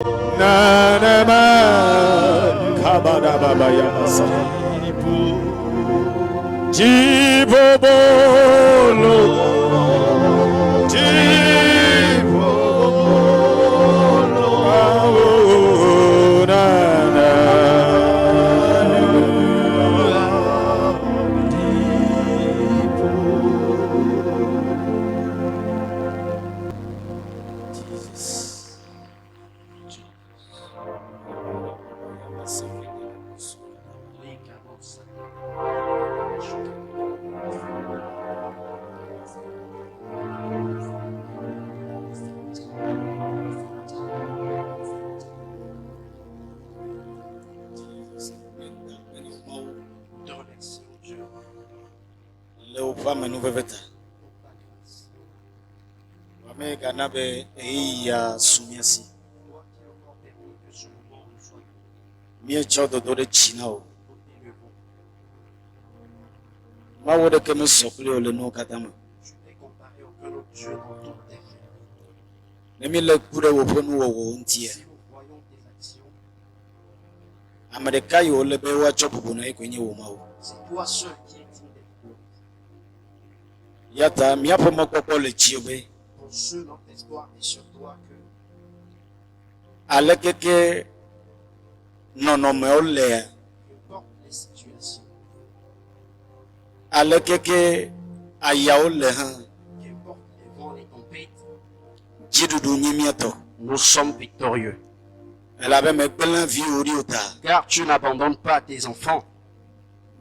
Nanama kabada baba yamasa. Jibobolo. Jibobolo. Nana. C'est toi seul qui es digne d'être glorifié. Yata miapo mokoko le chiobe. Pour ceux notre espoir est sur toi que Alekeke nonome ole. qu'importe les situations, Alekeke aya ole han. qu'importe les vents, les tempêtes, Jidudu nyimiato. nous sommes victorieux. Elle avait me plein vie oriota. Car tu n'abandonnes pas tes enfants.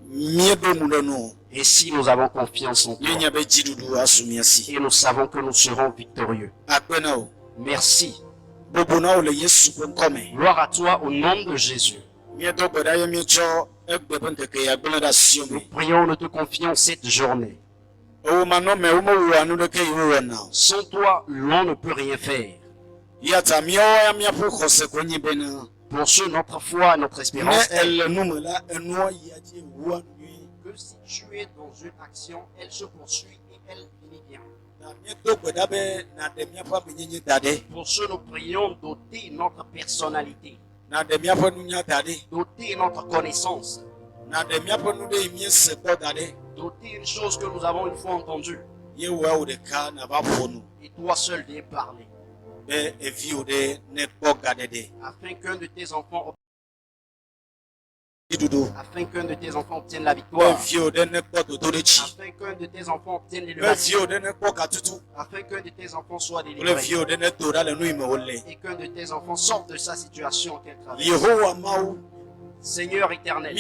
Miebe muleno. Et si nous avons confiance en toi, Yenyabe jidudu asumiasi. et nous savons que nous serons victorieux. Akwenao. Merci. Bobona ole Yesu konkome. Gloire à toi au nom de Jésus. Miedo bodaye miecho ekbebenteke ya glenda Nous siome. prions, nous te confions cette journée. O manome umo wanu de ke yuwana. Sans toi, l'on ne peut rien faire. Yata miya miapo khose konyi bena. Pour ceux, notre foi et notre Ne espérance est elle numela enwa yaji wanu. que si tu es dans une action, elle se poursuit et elle finit bien. Pour ceux, nous prions doter notre personnalité, doter notre connaissance, doter une chose que nous avons une fois entendue. Et toi seul viens parler, afin qu'un de tes enfants obtienne la victoire, afin qu'un de tes enfants obtienne l'élévation, afin qu'un de tes enfants soit délivré, et qu'un de tes enfants sorte de sa situation en qu'elle traverse. Seigneur éternel,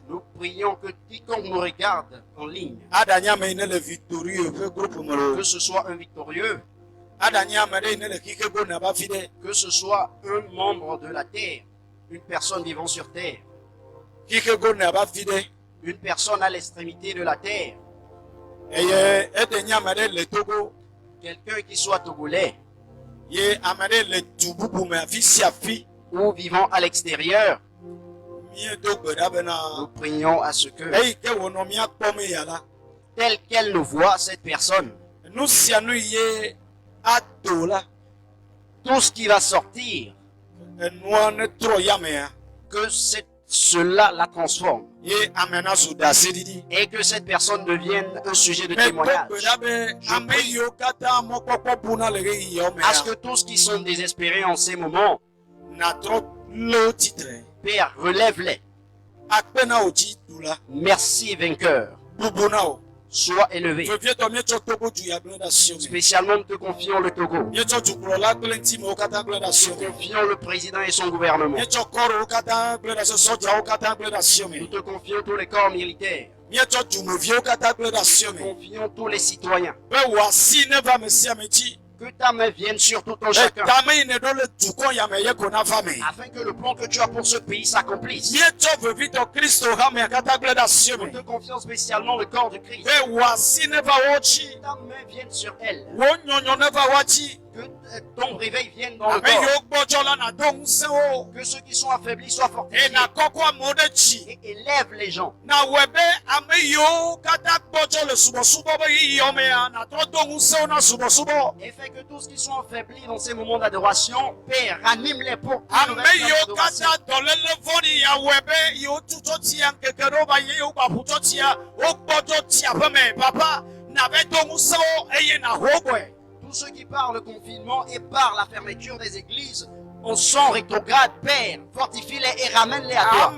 nous prions que quiconque nous regarde en ligne, que ce soit un victorieux, que ce soit un membre de la terre, une personne vivant sur terre, une personne à l'extrémité de la terre, quelqu'un qui soit togolais ou vivant à l'extérieur, nous prions à ce que, telle qu'elle nous voit, cette personne, tout ce qui va sortir, que cela la transforme et que cette personne devienne un sujet de témoignage. Je prie à ce que tous qui sont désespérés en ces moments, Père, relève-les. Merci vainqueur. Sois élevé. Spécialement, nous te confions le Togo. Nous te confions le président et son gouvernement. Nous te confions tous les corps militaires. Nous te confions tous les citoyens. Que ta main vienne sur tout un chacun. Afin que le plan que tu as pour ce pays s'accomplisse. Nous te confions spécialement le corps de Christ. Que ta main vienne sur elle. Que ton réveil vienne dans le corps. Que ceux qui sont affaiblis soient fortifiés. Et élève les gens. Et fait que tous qui sont affaiblis dans ces moments d'adoration, Père, ranime-les pour une nouvelle adoration. Tous ceux qui parlent le confinement et par la fermeture des églises, on sent rétrograde, Père, fortifie-les et ramène-les à toi.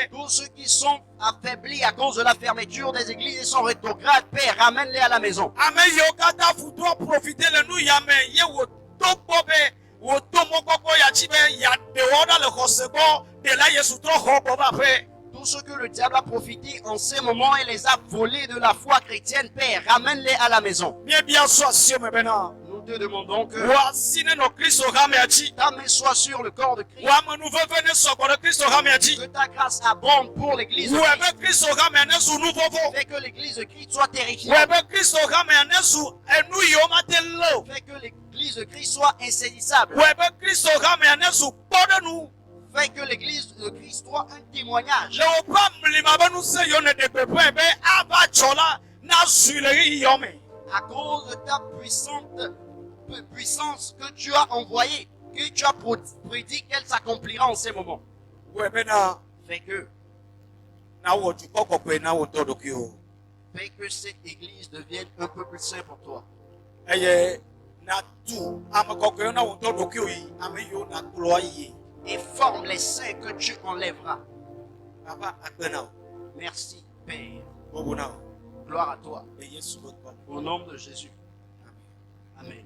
Tous ceux qui sont affaiblis à cause de la fermeture des églises et sont rétrogrades, Père, ramène-les à la maison. Tout ce que le diable a profité en ces moments et les a volés de la foi chrétienne, Père, ramène-les à la maison. Nous te demandons que ta main soit sur le corps de Christ. Que ta grâce abonde pour l'église de Christ. Fais que l'église de Christ soit terrifiée. Fais que l'église de Christ soit insaisissable. Fait que l'église de Christ soit un témoignage. À cause de ta puissance que tu as envoyée, que tu as prédit qu'elle s'accomplira en ces moments. Fait que cette église devienne un peu plus sainte pour toi. Et forme les saints que tu enlèveras. Merci, Père. Gloire à toi. Au nom de Jésus. Amen.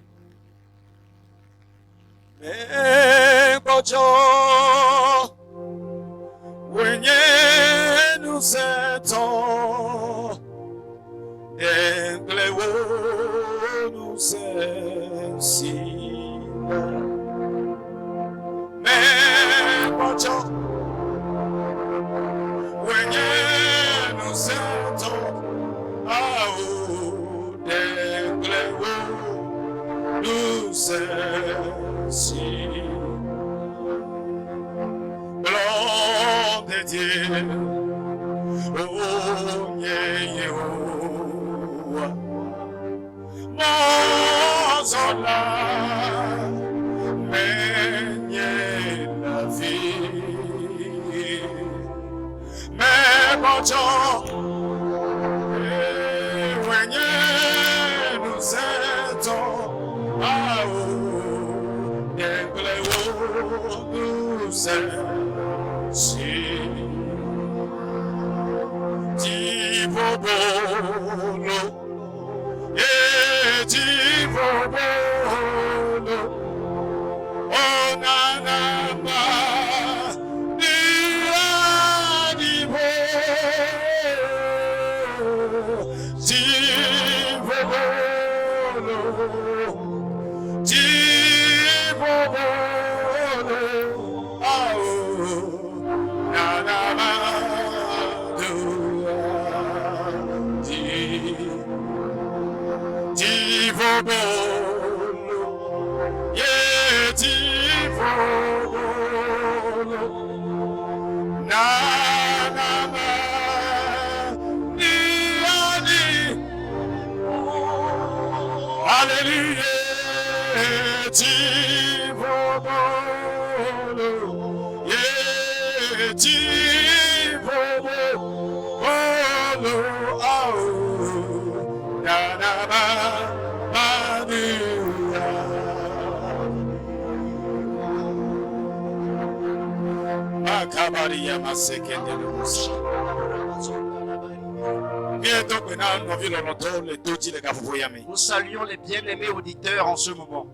Nous saluons les bien-aimés auditeurs en ce moment.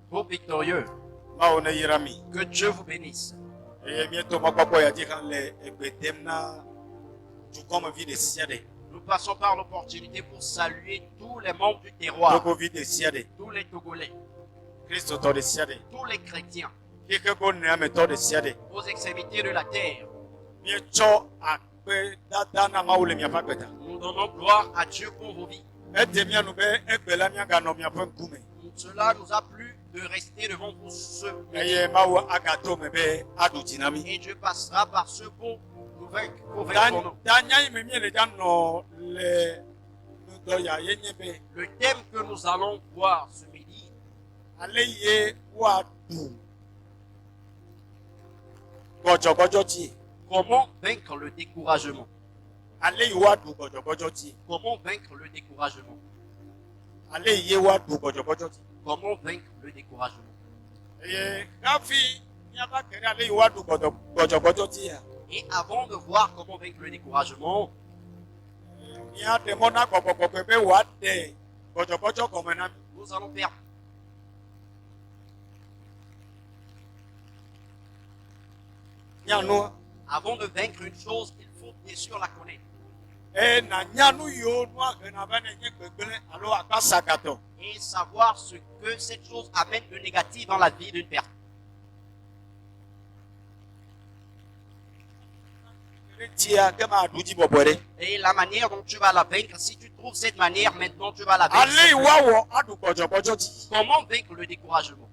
Groupe victorieux. Que Dieu vous bénisse. Nous passons par l'opportunité pour saluer tous les membres du terroir, tous les Togolais, tous les chrétiens, aux extrémités de la terre. Nous donnons gloire à Dieu pour vos vies. Cela nous a plu de rester devant vous ce et Dieu passera par ce pour nous vaincre, pour vaincre nous. Le thème que nous allons voir ce midi, comment vaincre le découragement. Comment vaincre le découragement. Comment vaincre le découragement. Et avant de voir comment vaincre le découragement, nous allons faire avant de vaincre une chose, il faut bien sûr la connaître. Et savoir ce que cette chose amène de négatif dans la vie d'une personne. Et la manière dont tu vas la vaincre, si tu trouves cette manière, maintenant tu vas la vaincre. Comment vaincre le découragement?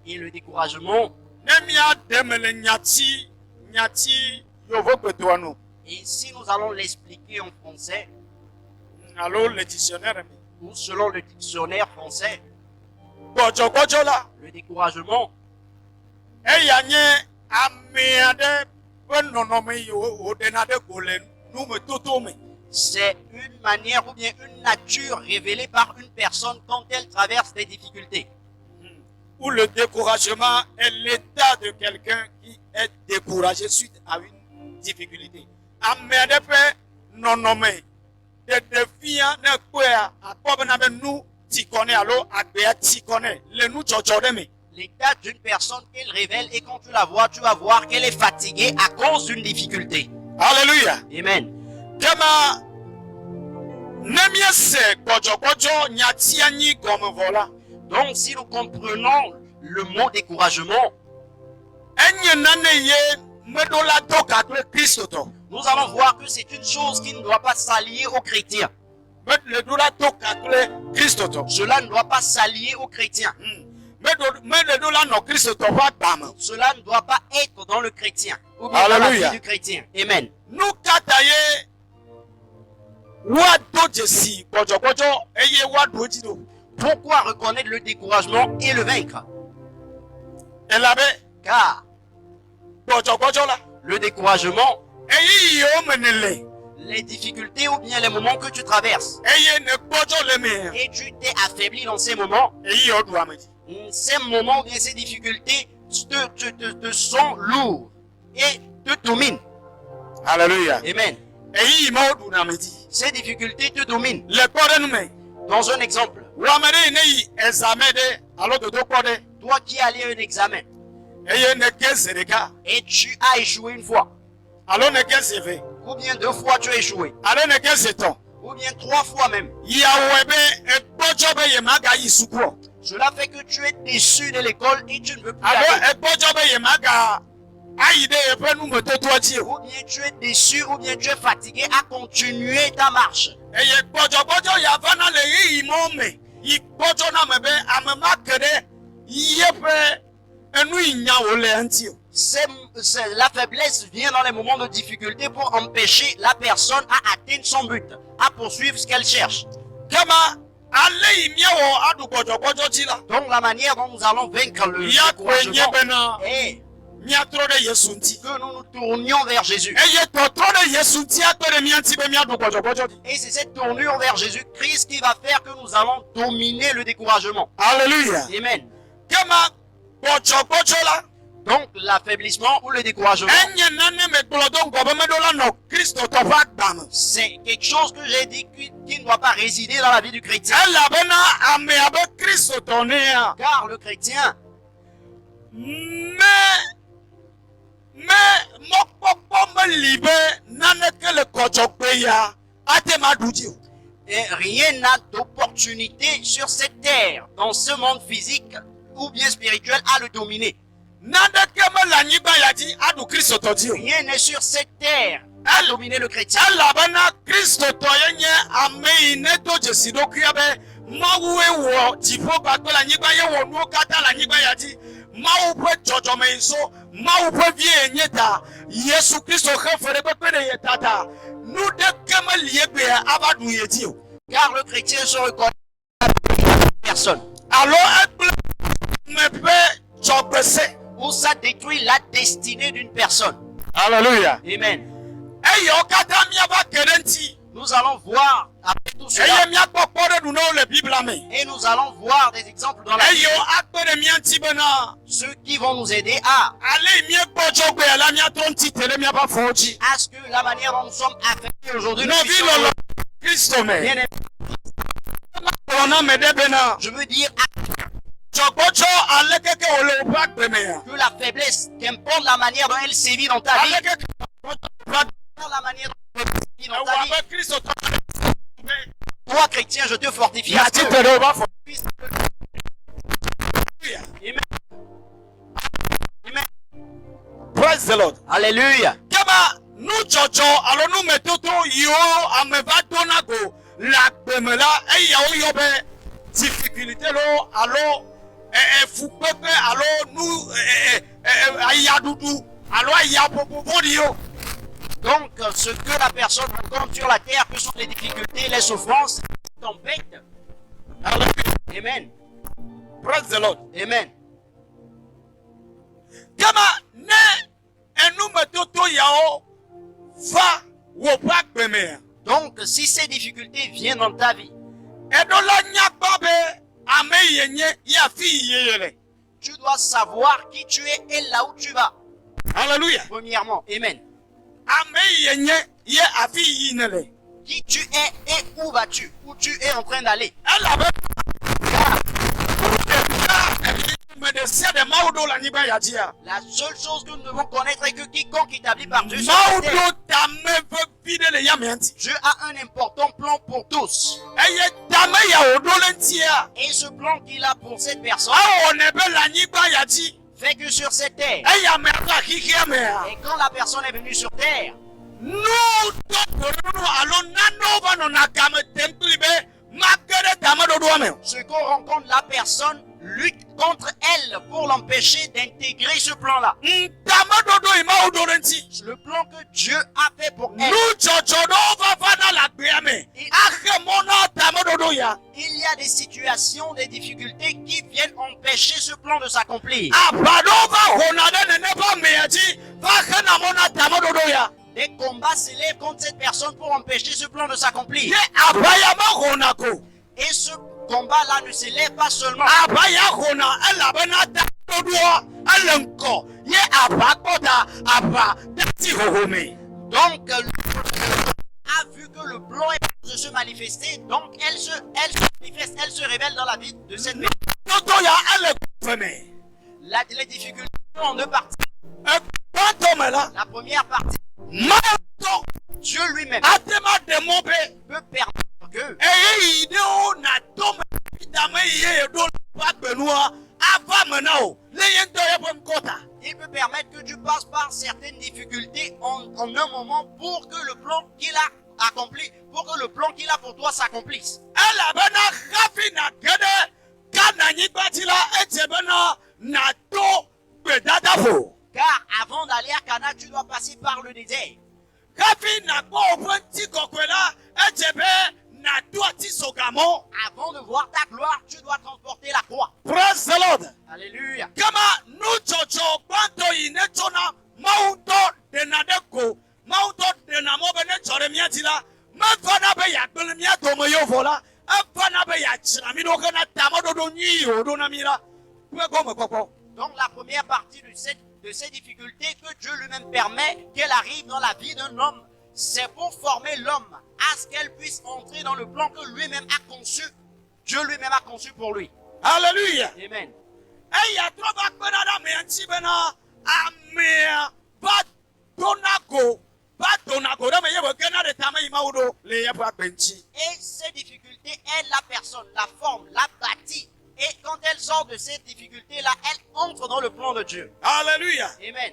Et le découragement, et si nous allons l'expliquer en français, ou selon le dictionnaire français, le découragement, c'est une manière ou bien une nature révélée par une personne quand elle traverse des difficultés. Où le découragement est l'état de quelqu'un qui est découragé suite à une difficulté. L'état d'une personne qu'elle révèle et quand tu la vois, tu vas voir qu'elle est fatiguée à cause d'une difficulté. Alléluia. Amen. Donc si nous comprenons le mot découragement, nous allons voir que c'est une chose qui ne doit pas s'allier aux chrétiens. Cela ne doit pas s'allier aux chrétiens. Cela ne doit pas être dans le chrétien ou bien dans la vie du chrétien. Amen. Pourquoi reconnaître le découragement et le vaincre? Car le découragement, les difficultés ou bien les moments que tu traverses, et tu t'es affaibli dans ces moments, ces moments ou bien ces difficultés te sont lourds et te dominent. Alléluia. Amen. Ces difficultés te dominent. Dans un exemple, toi qui allais à un examen et tu as échoué une fois, ou bien 2 fois tu as échoué, ou bien 3 fois même, cela fait que tu es déçu de l'école et tu ne veux plus aller. Ou bien tu es déçu, ou bien tu es fatigué à continuer ta marche. La faiblesse vient dans les moments de difficulté pour empêcher la personne à atteindre son but, à poursuivre ce qu'elle cherche. Donc la manière dont nous allons vaincre le découragement est que nous nous tournions vers Jésus. Et c'est cette tournure vers Jésus-Christ qui va faire que nous allons dominer le découragement. Alléluia. Amen. Donc l'affaiblissement ou le découragement, c'est quelque chose que j'ai dit qui ne doit pas résider dans la vie du chrétien. Car le chrétien, et rien n'a d'opportunité sur cette terre, dans ce monde physique ou bien spirituel, à le dominer. Rien n'est sur cette terre à dominer le chrétien. Car le chrétien se reconnaît personne. Où ça détruit la destinée d'une personne. Alléluia. Amen. Nous allons voir après tout cela. Et nous allons voir des exemples dans la Bible. Ceux qui vont nous aider à ce que la manière dont nous sommes affectés aujourd'hui. Je veux dire que la faiblesse, qu'importe la manière dont elle sévit dans ta vie, la manière dont elle sévit dans ta vie, toi chrétien, je te fortifie. Amen. Amen. Praise the Lord. Alléluia. Difficulté alors donc ce que la personne rencontre sur la terre, que sont les difficultés, les souffrances, les tempêtes. Amen. Praise the Lord. Amen. Donc si ces difficultés viennent dans ta vie, tu dois savoir qui tu es et là où tu vas. Alléluia. Premièrement, amen. Qui tu es et où vas-tu? Où tu es en train d'aller? La seule chose que nous devons connaître est que quiconque établit par Dieu, Dieu a un important plan pour tous. Et ce plan qu'il a pour cette personne fait que sur cette terre, et quand la personne est venue sur terre, ce qu'on rencontre, la personne lutte contre elle pour l'empêcher d'intégrer ce plan-là. Le plan que Dieu a fait pour elle. Il y a des situations, des difficultés qui viennent empêcher ce plan de s'accomplir. Des combats s'élèvent contre cette personne pour empêcher ce plan de s'accomplir. Et ce combat-là ne s'élève pas seulement. Donc, a vu que le plan est de se manifester, donc elle se manifeste, elle se révèle dans la vie de cette personne. Les difficultés sont en deux parties. La première partie, Dieu lui-même peut permettre que il peut permettre que tu passes par certaines difficultés en un moment pour que le plan qu'il a accompli, pour que le plan qu'il a pour toi s'accomplisse. Car avant d'aller à Cana, tu dois passer par le désert. Avant de voir ta gloire, tu dois transporter la croix. Praise the Lord. Alléluia. Donc la première partie de ces difficultés que Dieu lui-même permet qu'elle arrive dans la vie d'un homme, c'est pour former l'homme à ce qu'elle puisse entrer dans le plan que lui-même a conçu. Dieu lui-même a conçu pour lui. Alléluia. Amen. Et ces difficultés aident la personne, la forme, la bâtit Et quand elle sort de cette difficulté-là, elle entre dans le plan de Dieu. Alléluia. Amen.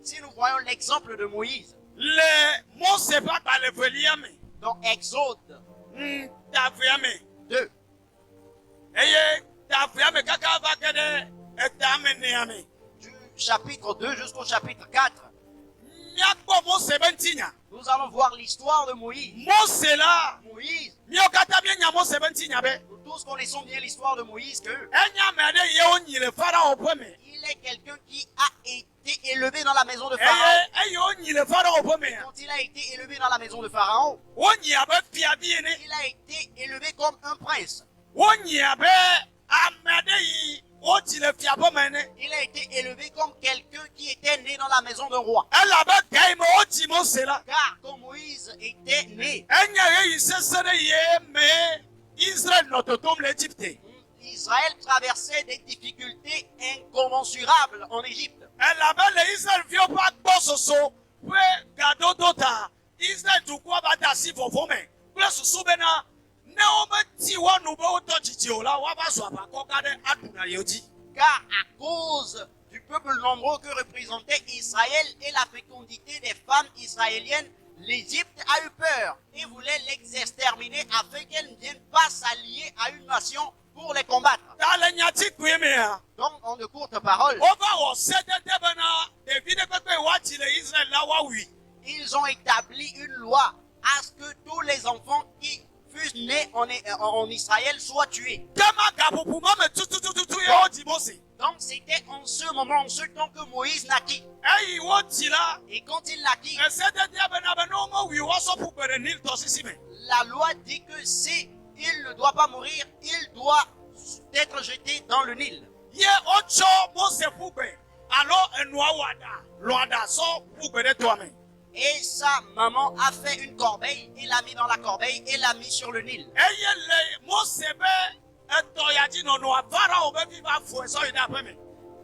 Si nous voyons l'exemple de Moïse, dans Exode 2, du chapitre 2 jusqu'au chapitre 4, nous allons voir l'histoire de Moïse. Moïse, nous tous connaissons bien l'histoire de Moïse, que il est quelqu'un qui a été élevé dans la maison de Pharaon. Quand il a été élevé dans la maison de Pharaon, il a été élevé comme un prince. Il a été élevé comme quelqu'un qui était né dans la maison d'un roi. Car quand Moïse était né, Israël traversait des difficultés incommensurables en Égypte. Car à cause du peuple nombreux que représentait Israël et la fécondité des femmes israéliennes, l'Égypte a eu peur et voulait les exterminer afin qu'elles ne viennent pas s'allier à une nation pour les combattre. Donc, en de courtes paroles, ils ont établi une loi à ce que tous les enfants qui fussent nés en Israël soient tués. Donc, c'était en ce moment, en ce temps que Moïse naquit. Et quand il naquit, la loi dit que si il ne doit pas mourir, il doit être jeté dans le Nil. Et sa maman a fait une corbeille, il l'a mis dans la corbeille et l'a mis sur le Nil.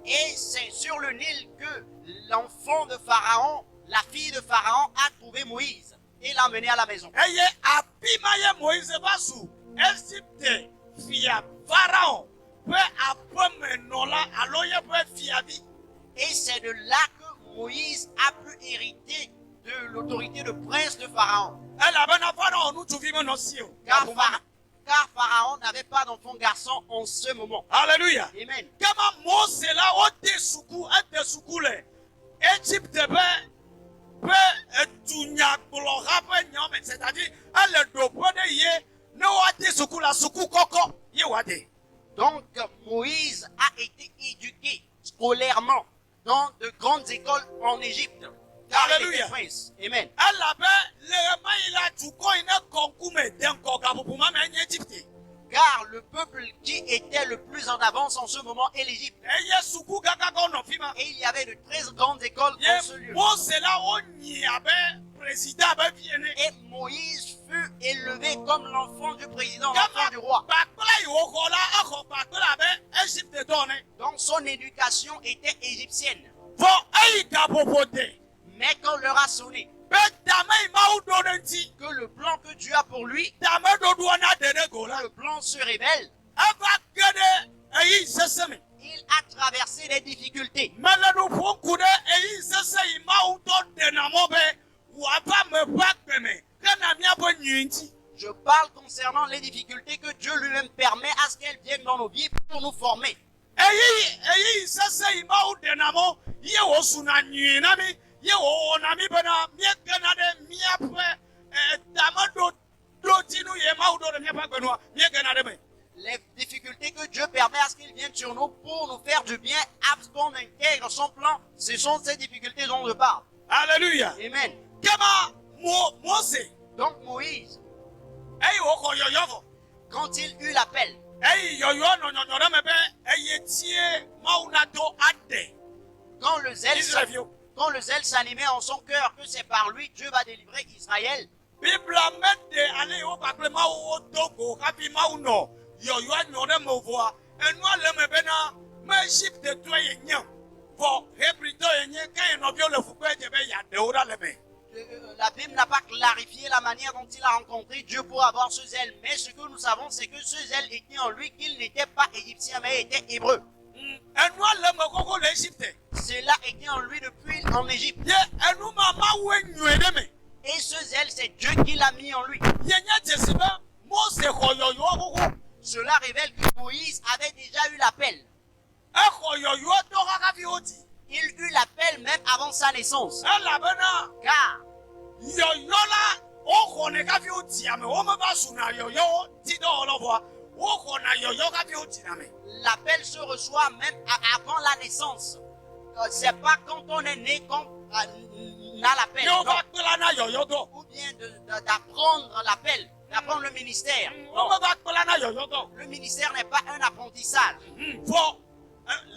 Et c'est sur le Nil que l'enfant de Pharaon, la fille de Pharaon, a trouvé Moïse et l'a mené à la maison. Et c'est de là que Moïse a pu hériter de l'autorité de prince de Pharaon. Car Pharaon n'avait pas d'enfant garçon en ce moment. Alléluia. Amen. Donc Moïse a été éduqué scolairement dans de grandes écoles en Égypte. Car il était prince. Amen. Car le peuple qui était le plus en avance en ce moment est l'Égypte. Et il y avait de très grandes écoles dans ce lieu. Et Moïse fut élevé comme l'enfant du président, l'enfant du roi. Donc son éducation était égyptienne. Mais quand l'heure a sonné, que le plan que Dieu a pour lui, le plan se révèle, il a traversé des difficultés. Je parle concernant les difficultés que Dieu lui-même permet à ce qu'elles viennent dans nos vies pour nous former. Les difficultés que Dieu permet à ce qu'ils viennent sur nous pour nous faire du bien, à ce qu'on intègre son plan, ce sont ces difficultés dont je parle. Alléluia. Amen. Donc Moïse, quand il eut l'appel, quand le zèle s'animait en son cœur que c'est par lui Dieu va délivrer Israël, la Bible n'a pas clarifié la manière dont il a rencontré Dieu pour avoir ce zèle. Mais ce que nous savons, c'est que ce zèle était en lui, qu'il n'était pas égyptien, mais était hébreu. Cela était en lui depuis en Égypte. Et ce zèle, c'est Dieu qui l'a mis en lui. Cela révèle que Moïse avait déjà eu l'appel. Il eut l'appel même avant sa naissance. Car l'appel se reçoit même avant la naissance. C'est pas quand on est né qu'on a l'appel. Ou bien d'apprendre l'appel, d'apprendre le ministère. Non. Le ministère n'est pas un apprentissage.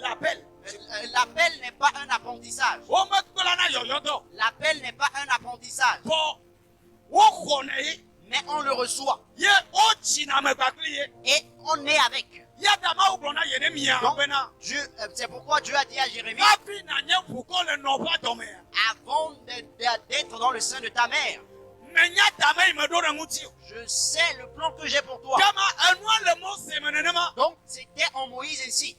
L'appel n'est pas un apprentissage. L'appel n'est pas un apprentissage. Mais on le reçoit. Et on est avec. C'est pourquoi Dieu a dit à Jérémie, avant d'être dans le sein de ta mère, je sais le plan que j'ai pour toi. Donc c'était en Moïse ainsi.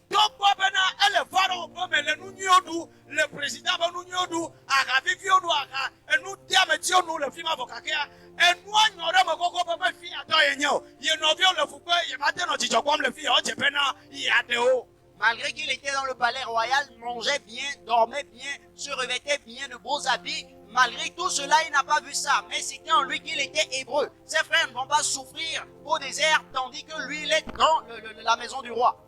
Le président malgré qu'il était dans le palais royal, mangeait bien, dormait bien, se revêtait bien de beaux habits, malgré tout cela, il n'a pas vu ça. Mais c'était en lui qu'il était hébreu. Ses frères ne vont pas souffrir au désert, tandis que lui, il est dans la maison du roi.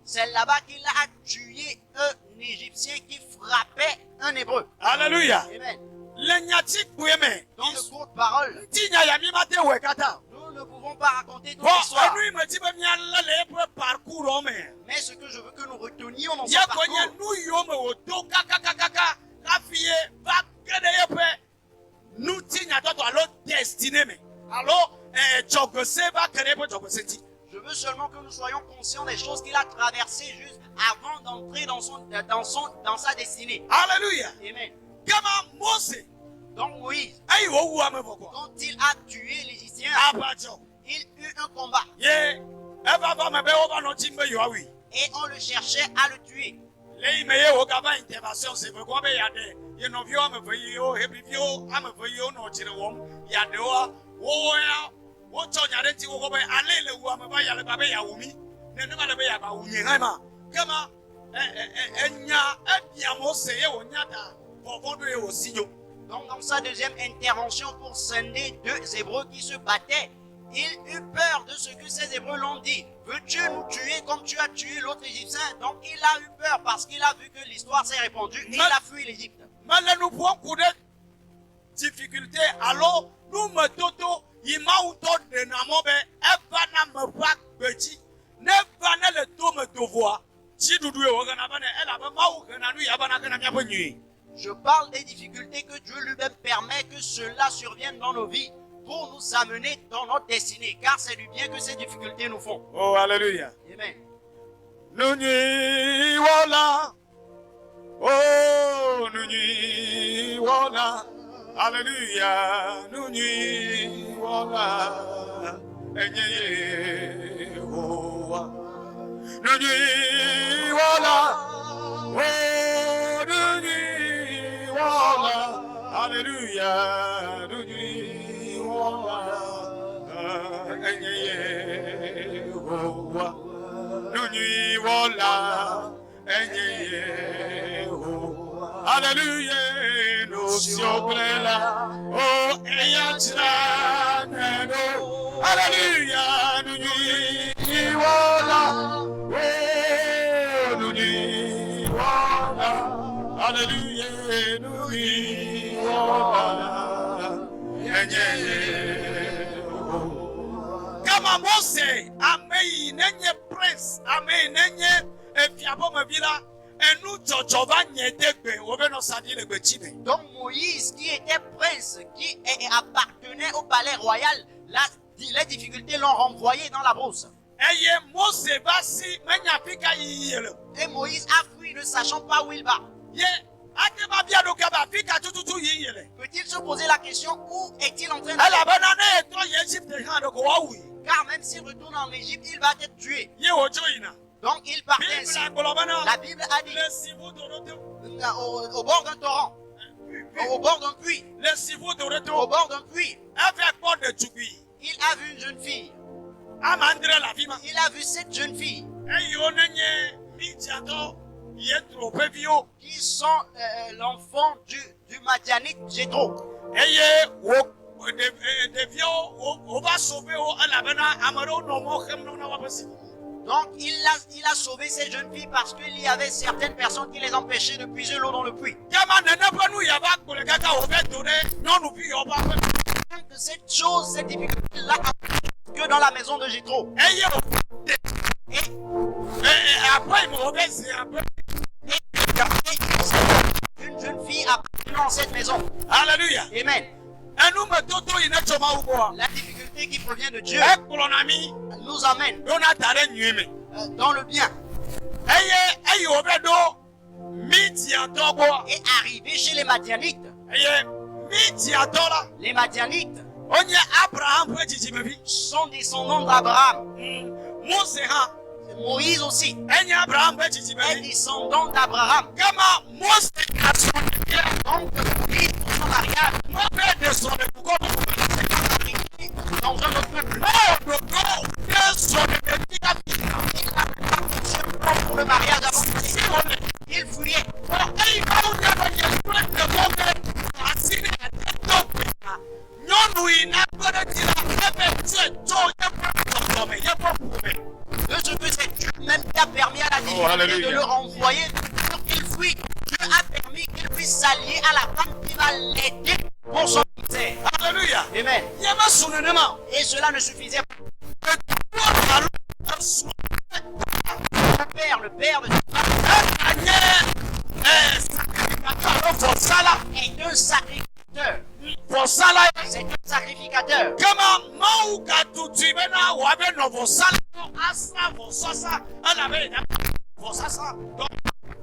C'est là-bas qu'il a tué un Égyptien qui frappait un Hébreu. Alléluia. Amen. Dans de courtes paroles, nous ne pouvons pas raconter toute l'histoire. Mais ce que je veux que nous retenions dans ce parcours, je veux seulement que nous soyons conscients des choses qu'il a traversées juste avant d'entrer dans sa destinée. Alléluia. Amen. Donc Moïse, quand il a tué l'Égyptien, il eut un combat. Et on le cherchait à le tuer. Donc dans sa deuxième intervention pour scinder deux Hébreux qui se battaient, il eut peur de ce que ces Hébreux l'ont dit. Veux-tu nous tuer comme tu as tué l'autre Égyptien? Donc il a eu peur parce qu'il a vu que l'histoire s'est répandue et il a fui l'Égypte. Nous pouvons courir difficulté. Alors nous me toto imauto de namobe evana me pak beji ne vana le to me tovoa si dudu e wogana bana ela ba mau kana nu ya bana kana mia bonyi. Je parle des difficultés que Dieu lui-même permet que cela survienne dans nos vies pour nous amener dans notre destinée, car c'est du bien que ces difficultés nous font. Oh, alléluia. Amen. Nuni wala. Oh, nuni wala. Alléluia. Nuni wala. Enye Yehowa. Nuni wala. Oh, nuni wala. Alléluia. Nuni wala. Enye Yehowa. Nuni wala. Enye Yehowa. Alléluia. Nous sommes là. Oh, eyachra neno. Alléluia. Nuni wala. Oh, nuni wala. Alléluia. Nuni wala. Enye Yehowa. Kama Mose amei nenye prince amei nenye efiabo mevila. Donc Moïse qui était prince, qui appartenait au palais royal, les difficultés l'ont renvoyé dans la brousse. Et Moïse a fui ne sachant pas où il va. Peut-il se poser la question où est-il en train d'aller? Car même s'il retourne en Égypte, il va être tué. Donc il part ainsi. La Bible a dit au bord d'un torrent, au bord d'un puits, au bord d'un puits, il a vu une jeune fille. Il a vu cette jeune fille qui sont l'enfant du Madianite Jéthro. Donc il a sauvé ces jeunes filles parce qu'il y avait certaines personnes qui les empêchaient de puiser l'eau dans le puits. Que cette chose, cette difficulté-là, que dans la maison de Jéthro. Une jeune fille a pris dans cette maison. Alléluia. Amen. La difficulté qui provient de Dieu nous amène dans le bien. Et arrivé chez les Madianites. Les Madianites sont descendants d'Abraham. Moïse aussi est descendant d'Abraham. Donc, Moïse, pour son mariage, dans un autre peuple. Pour le mariage avancé, il fuyait. De ce que c'est Dieu même qui a permis à la difficulté de le renvoyer pour qu'il fuit. Dieu a permis qu'il puisse s'allier à la femme qui va l'aider pour son ministère. Alléluia. Amen. Et cela ne suffisait pas. Le père de cette femme est un sacrificateur. C'est un sacrificateur.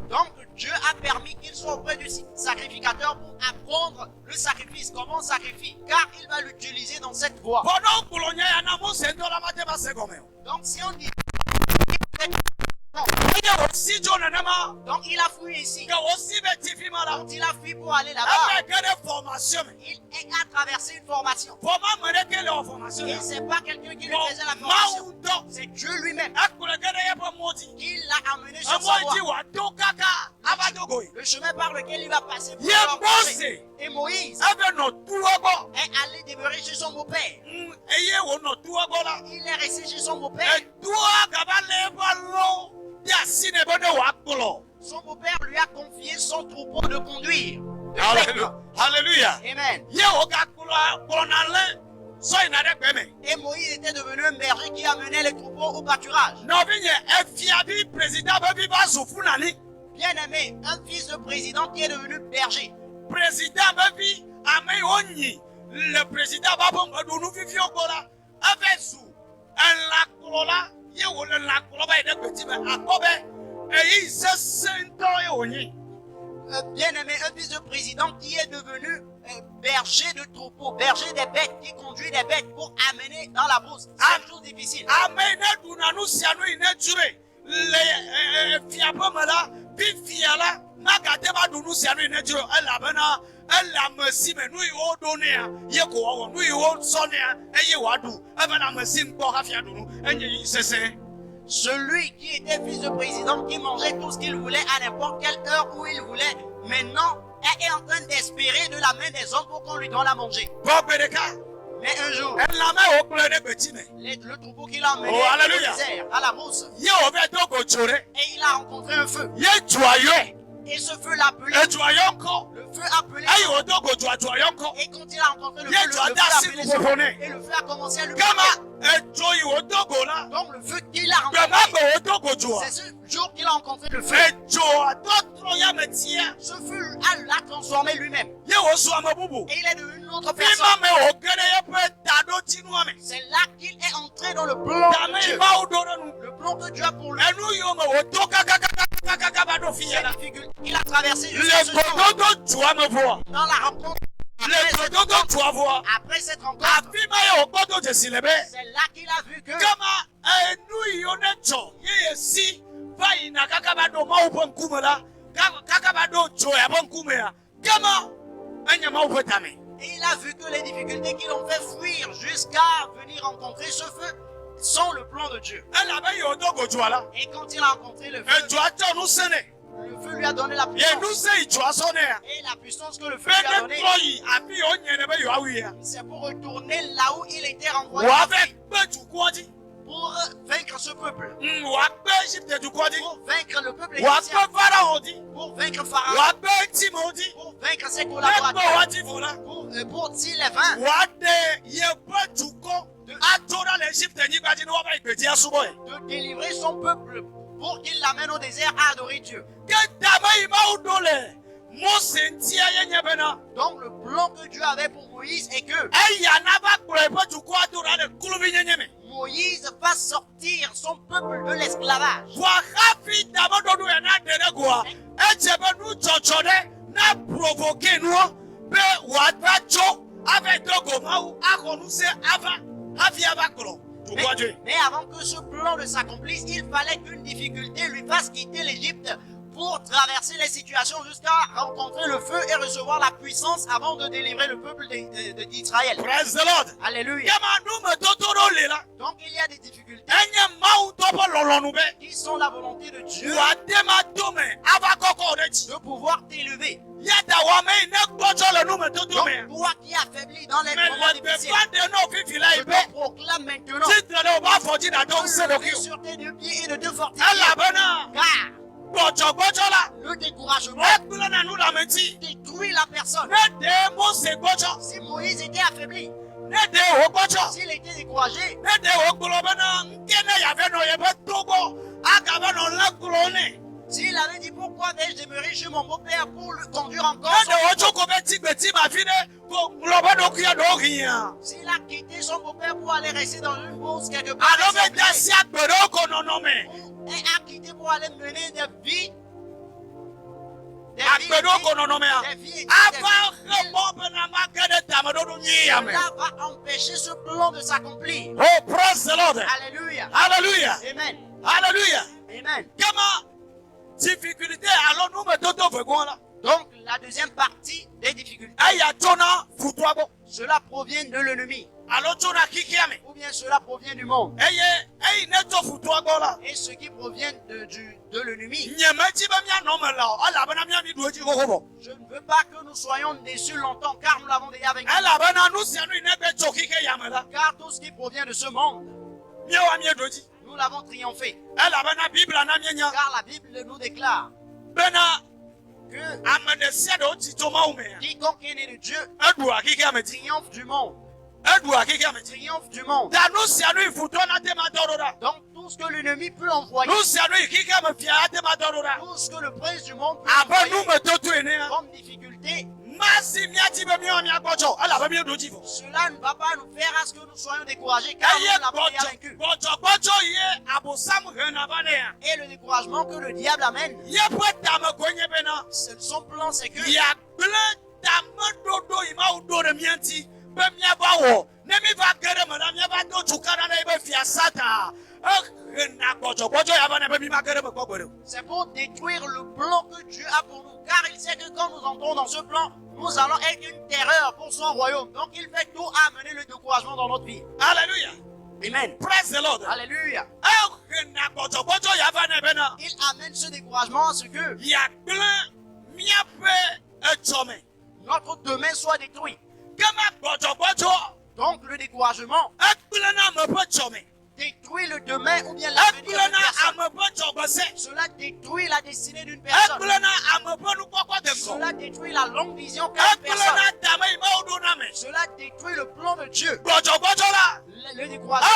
Donc Dieu a permis qu'il soit auprès du sacrificateur pour apprendre le sacrifice, comment on sacrifie, car il va l'utiliser dans cette voie. Donc si on dit donc il a fui ici. Donc il a fui pour aller là-bas. Il a traversé une formation. Et c'est pas quelqu'un qui lui faisait la formation. C'est Dieu lui-même qui l'a amené sur sa voie. Le chemin par lequel il va passer pour l'encourager. Et Moïse est allé demeurer chez son beau-père. Il est resté chez son beau-père. Son beau-père lui a confié son troupeau de conduire. Alléluia. Amen. Et Moïse était devenu un berger qui amenait les troupeaux au pâturage. Bien aimé, un fils de président qui est devenu berger. Le président va nous vivre bien aimé, un fils de président qui est devenu berger de troupeaux, berger des bêtes, qui conduit des bêtes pour amener dans la brousse. C'est une chose difficile. Celui qui était fils de président, qui mangeait tout ce qu'il voulait à n'importe quelle heure où il voulait, maintenant est en train d'espérer de la main des hommes pour qu'on lui donne à manger. Mais un jour, le troupeau qu'il a emmené à la brousse, et il a rencontré un feu. Et ce feu l'a appelé. Le feu appelé. Et quand il a rencontré le feu, le feu a appelé son nom. Et le feu a commencé à lui parler. Donc le feu qu'il a rencontré, c'est ce jour qu'il a rencontré le feu. Ce feu l'a transformé lui-même. Et il est devenu une autre personne. C'est là qu'il est entré dans le plan de Dieu. Le plan que Dieu a pour lui. Il a traversé jusqu'à ce jour. Dans la rencontre. Après cette rencontre, c'est là qu'il a vu que et il a vu que les difficultés qui l'ont fait fuir jusqu'à venir rencontrer ce feu sont le plan de Dieu. Et quand il a rencontré le feu lui a donné la puissance. Et la puissance que le feu lui a donnée, c'est pour retourner là où il était renvoyé. Pour vaincre ce peuple. Pour vaincre le peuple égyptien. Pour vaincre Pharaon. Pour vaincre ses collaborateurs. Pour tirer les vins. De délivrer son peuple pour qu'il l'amène au désert à adorer Dieu. Donc le plan que Dieu avait pour Moïse est que Moïse va sortir son peuple de l'esclavage. Mais avant que ce plan ne s'accomplisse, il fallait qu'une difficulté lui fasse quitter l'Égypte pour traverser les situations jusqu'à rencontrer le feu et recevoir la puissance avant de délivrer le peuple d'Israël. Praise the Lord. Alléluia. Donc il y a des difficultés qui sont la volonté de Dieu de pouvoir t'élever. Donc toi qui affaiblis dans les moments difficiles, je te proclame maintenant de sur tes deux pieds et de te fortifier. Car le découragement détruit la personne. Si Moïse était affaibli, s'il était découragé, s'il avait dit pourquoi vais-je demeurer chez mon beau-père pour le conduire encore, s'il a quitté son beau-père pour aller rester dans une bourse quelque part, et a quitté pour aller mener des vies. Cela va empêcher ce plan de s'accomplir. Oh, praise the Lord. Alléluia. Hallelujah. Amen. Hallelujah. Amen. Difficulté, alors nous mettons là. Donc la deuxième partie des difficultés, cela provient de l'ennemi. Ou bien cela provient du monde. Et ce qui provient de l'ennemi, je ne veux pas que nous soyons déçus longtemps, car nous l'avons déjà vaincu. Car tout ce qui provient de ce monde, nous l'avons triomphé. Car la Bible nous déclare que quiconque est né de Dieu triomphe du monde. Triomphe du monde. Donc tout ce que l'ennemi peut envoyer, tout ce que le prince du monde peut envoyer comme difficulté, cela ne va pas nous faire à ce que nous soyons découragés, car nous l'avons déjà vaincu. Et le découragement que le diable amène, son plan c'est que c'est pour détruire le plan que Dieu a pour nous, car il sait que quand nous entrons dans ce plan, nous allons être une terreur pour son royaume. Donc il fait tout amener le découragement dans notre vie. Alléluia. Amen. Praise the Lord. Alléluia. Il amène ce découragement à ce que notre demain soit détruit. Donc le découragement détruit le demain ou bien l'avenir d'une personne. Cela détruit la destinée d'une personne. Cela détruit la longue vision qu'a une personne. Cela détruit le plan de Dieu. Le découragement.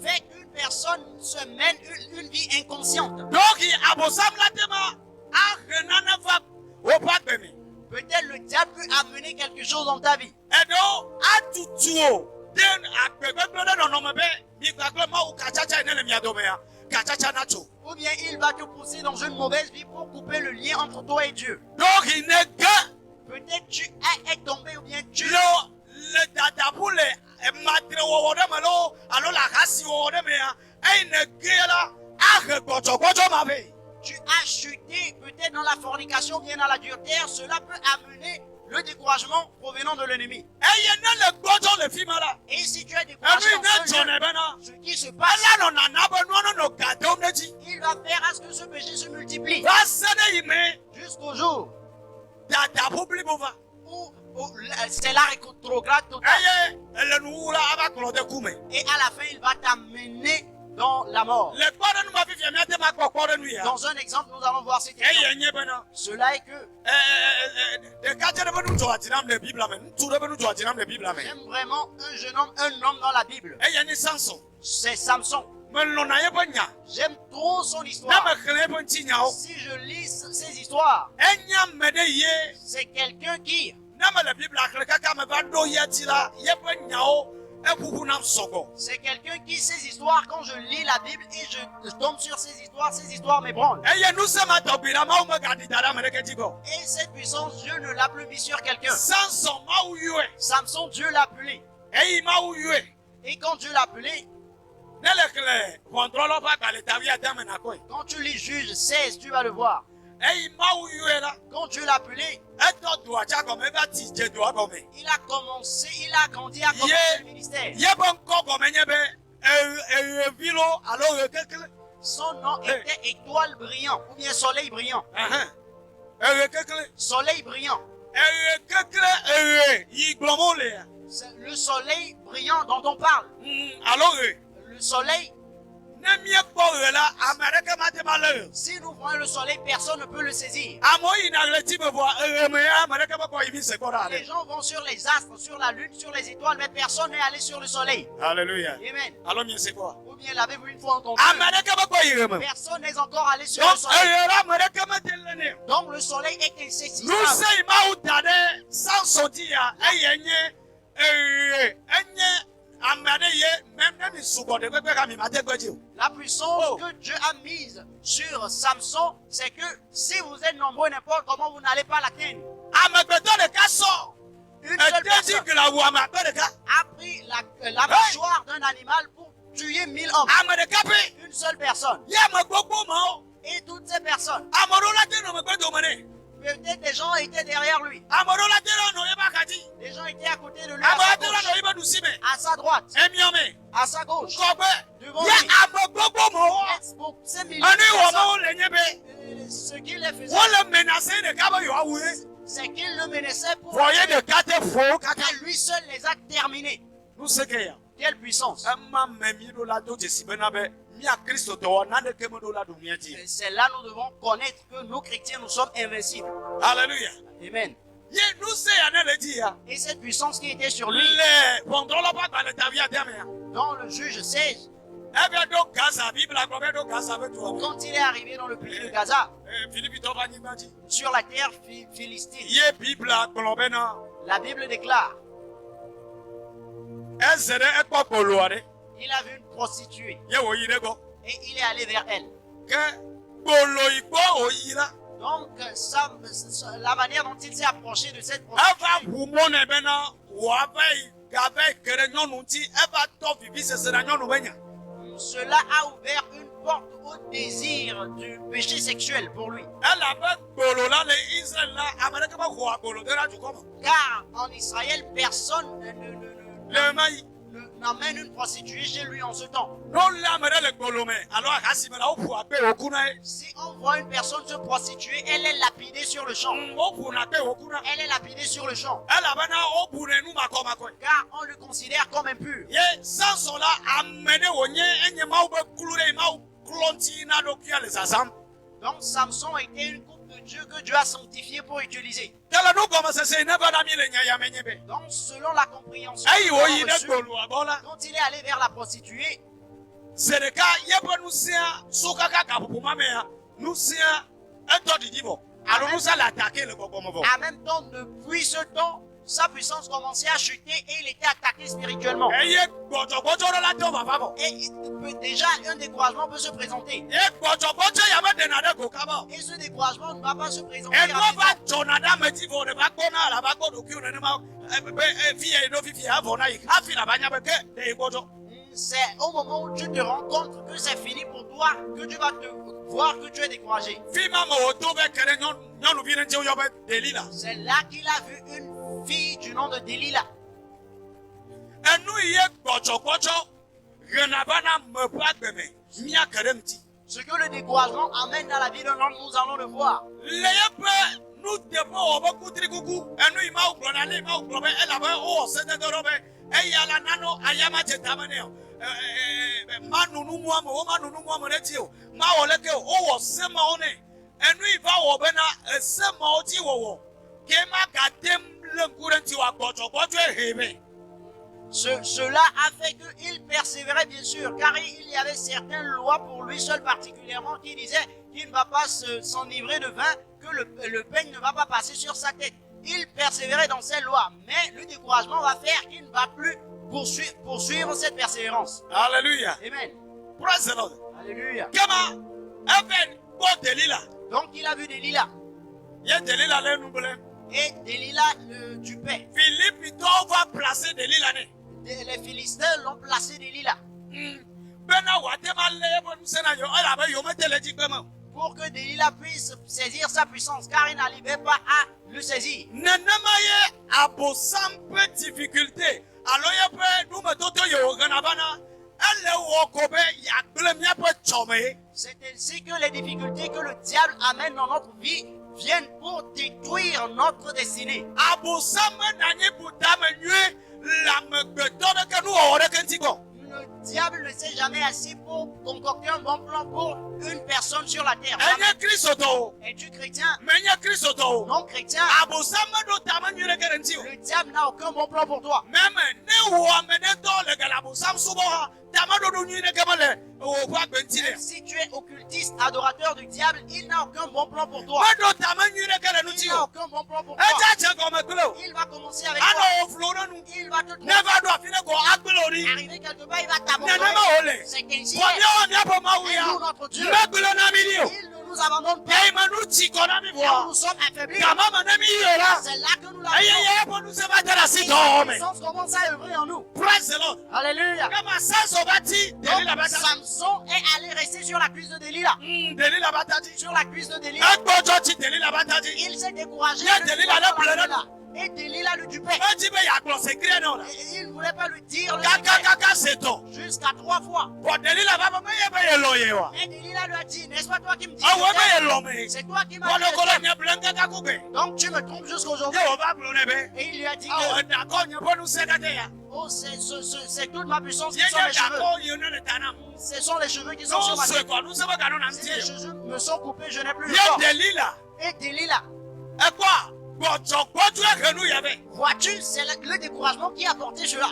Fait qu'une personne se mène une vie inconsciente. Peut-être le diable peut amener quelque chose dans ta vie. Ou bien il va te pousser dans une mauvaise vie pour couper le lien entre toi et Dieu. Peut-être tu es tombé ou bien tu... Tu as chuté peut-être dans la fornication ou bien dans la dureté. Cela peut amener le découragement provenant de l'ennemi. Et si tu es découragé dans ce qui se passe, il va faire à ce que ce péché se multiplie. Jusqu'au jour où c'est la rétrograde totale. Et à la fin, il va t'amener dans la mort. Dans un exemple, nous allons voir cet exemple. Cela est que j'aime vraiment un jeune homme, un homme dans la Bible. C'est Samson. J'aime trop son histoire. Si je lis ses histoires, c'est quelqu'un qui... C'est quelqu'un qui, ses histoires, quand je lis la Bible et je tombe sur ses histoires m'ébranlent. Et cette puissance, Dieu ne l'a plus mis sur quelqu'un. Samson, Dieu l'a appelé. Et quand Dieu l'a appelé, quand tu lis Juge 16, tu vas le voir. Quand Dieu l'a appelé, il a commencé, il a grandi à commencer le ministère. Son nom était Étoile Brillant ou bien Soleil Brillant. Soleil Brillant. C'est le soleil brillant dont on parle. Le soleil. Si nous voyons le soleil, personne ne peut le saisir. Les gens vont sur les astres, sur la lune, sur les étoiles, mais personne n'est allé sur le soleil. Alléluia. Amen. Ou bien l'avez-vous une fois entendu? Personne n'est encore allé sur le soleil. Donc le soleil est insaisissable. La puissance que Dieu a mise sur Samson, c'est que si vous êtes nombreux n'importe comment, vous n'allez pas l'atteindre. Une seule personne a pris la mâchoire d'un animal pour tuer 1000 hommes. Une seule personne. Et toutes ces personnes, peut-être des gens étaient derrière lui. Des gens étaient à côté de lui, à sa droite, à sa gauche, devant lui. Ces milliers de personnes, ce qu'il les faisait, c'est qu'il le menaçait pour que lui seul les a terminés. Quelle puissance! C'est là nous devons connaître que nous chrétiens, nous sommes invincibles. Alléluia. Amen. Et cette puissance qui était sur lui, dans le Juge 16, quand il est arrivé dans le pays de Gaza, sur la terre philistine, la Bible déclare, il a vu une prostituée et il est allé vers elle. Donc, la manière dont il s'est approché de cette prostituée, cela a ouvert une porte au désir du péché sexuel pour lui. Car en Israël, personne amène une prostituée chez lui en ce temps. Si on voit une personne se prostituer, elle est lapidée sur le champ. Elle est lapidée sur le champ. Car on le considère comme impur. Donc Samson était une coupe de Dieu que Dieu a sanctifiée pour utiliser. Donc selon la compréhension quand il est allé vers la prostituée, en même temps, depuis ce temps, sa puissance commençait à chuter et il était attaqué spirituellement. Et déjà, un découragement peut se présenter. Et ce découragement ne va pas se présenter rapidement. C'est au moment où tu te rends compte que c'est fini pour toi que tu vas te voir que tu es découragé. C'est là qu'il a vu une fille du nom de Delilah. Ce que le découragement amène dans la vie d'un homme, nous allons le voir. Cela a fait qu'il persévérait bien sûr, car il y avait certaines lois pour lui seul particulièrement qui disaient qu'il ne va pas s'enivrer de vin, que le peigne ne va pas passer sur sa tête. Il persévérait dans ces lois, mais le découragement va faire qu'il ne va plus poursuivre cette persévérance. Alléluia. Amen. Praise the Lord. Alléluia. Donc il a vu Delilah. Et Delilah le dupait. Philippe va placer Delilah. Les Philistins l'ont placé Delilah. Pour que Delilah puisse saisir sa puissance, car il n'arrivait pas à le saisir. C'est ainsi que les difficultés que le diable amène dans notre vie viennent pour détruire notre destinée. Le diable ne s'est jamais assis pour concocter un bon plan pour une personne sur la terre. Es-tu chrétien? Non chrétien. Le diable n'a aucun bon plan pour toi. Même si tu es occultiste, adorateur du diable, il n'a aucun bon plan pour toi. Il n'a aucun bon plan pour toi. Il va commencer avec toi. Il va te tromper. Arriver quelque part, il va t'abandonner. C'est ainsi. Et nous, notre Dieu, il ne nous abandonne pas. Car nous sommes affaiblis. C'est là que nous l'avons. La puissance commence à œuvrer en nous. Alléluia. Donc, Samson est allé rester sur la cuisse de Delilah. Sur la cuisse de Delilah. Il s'est découragé. Et Delilah le dupait. Et il ne voulait pas lui dire le secret. Jusqu'à 3 fois. Et Delilah lui a dit, n'est-ce pas toi qui me dis? C'est toi qui m'as dit. Donc tu me trompes jusqu'aujourd'hui. Et il lui a dit que oh, c'est toute ma puissance qui sont mes cheveux. Ce sont les cheveux qui sont sur ma tête. Si les cheveux me sont coupés, je n'ai plus le corps. Et Delilah. Vois-tu, c'est le découragement qui a porté cela.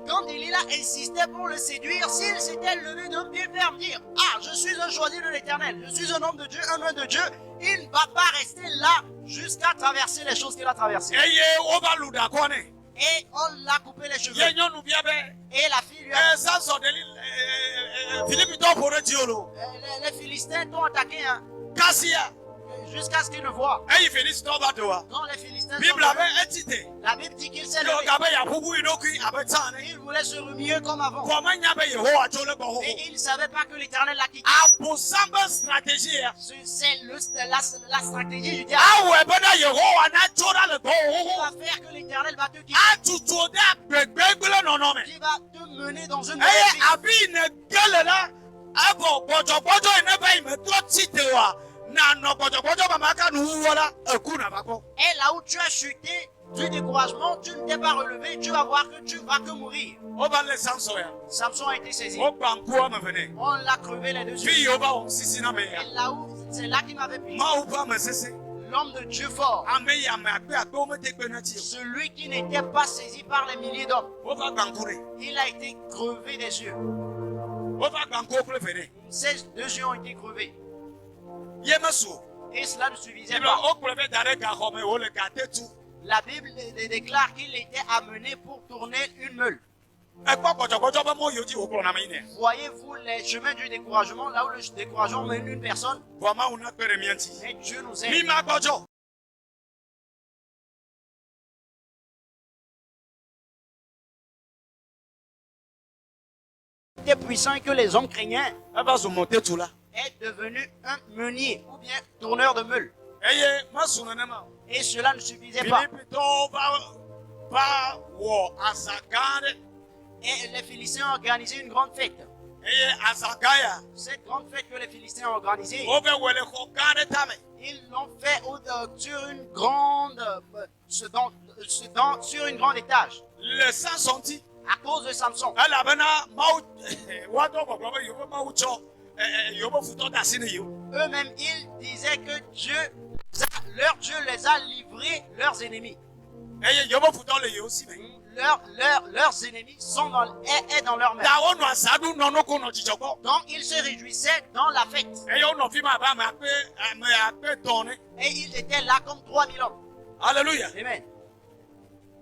Quand Delilah insistait pour le séduire, s'il s'était levé d'un pied ferme, dire « Ah, je suis un choisi de l'Éternel, je suis un homme de Dieu, un homme de Dieu », il ne va pas rester là jusqu'à traverser les choses qu'il a traversées. Et on l'a coupé les cheveux. Et la fille lui a dit, les Philistins t'ont attaqué. Hein. jusqu'à ce qu'il le voie. Et il finit par battre. Quand les Philistins Bible sont avait venus, un titre. la Bible dit qu'il s'est Il levé. Il voulait se remuer comme avant. Comment il y avait Yehowa sur le bord? Et il ne savait pas que l'Éternel l'a quitté. Pour samba stratégie. C'est la stratégie du diable. Ah ouais, ben Yehowa n'a pas le Il bord. va faire que l'Éternel va te quitter. Ah, tu t'as bébé non non mais. Qui va te mener dans une Eh, mauvaise vie. abi ne gueule là. Ah bon, bojo il ne pas il me trop titre wa. Na no bojo mamaka nous voilà. Coup n'a pas quoi. Et là où tu as chuté du découragement, tu ne t'es pas relevé, tu vas voir que tu vas que mourir. On va les Samson. Samson a été saisi. On bancoua me venait. On l'a crevé les deux yeux. Puis on va on sisi na me. Et là où, c'est là qu'il m'avait pris. Ma ou pas me cesser. L'homme de Dieu fort. Ame ya me akpe akpe on me tekbenati. Celui qui n'était pas saisi par les milliers d'hommes. On va bancoure. Il a été crevé des yeux. On va bancour pour le venir. Ses deux yeux ont été crevés. Yemesu. Et cela ne suffisait Il pas. va au préfet d'arrêt garome ou le gâter tout. La Bible déclare qu'il était amené pour tourner une meule. Et quoi bojo ba mo yodi o ko na me ne. Voyez-vous les chemins du découragement, là où le découragement mène une personne. Vraiment on a peur mianti. Mais Dieu nous Mi aide. ma bojo. Il était puissant et que les hommes craignaient, Elle va se monter tout là. est devenu un meunier ou bien tourneur de meule. Eye ma sunanema. Et cela ne suffisait pas. Philippe to ba wo asagane. Et les Philistins ont organisé une grande fête. Eye asagaya. Cette grande fête que les Philistins ont organisée, O be wele ko gane tame. ils l'ont fait sur une grande, sur une grande étage. Le sang senti. À cause de Samson. Elle a bena mau wa do ko ba yo mau cho. Yo bo futo da sine yo. Eux-mêmes, ils disaient que leur Dieu les a livrés leurs ennemis. Eye yo bo futo le yo si me. Leurs ennemis sont est dans leur main. Da o no asadu no no ko no jijogo. Donc ils se réjouissaient dans la fête. Eye o no fi ma ba me ape tonne. Et ils étaient là comme 3000 hommes. Alléluia. Amen.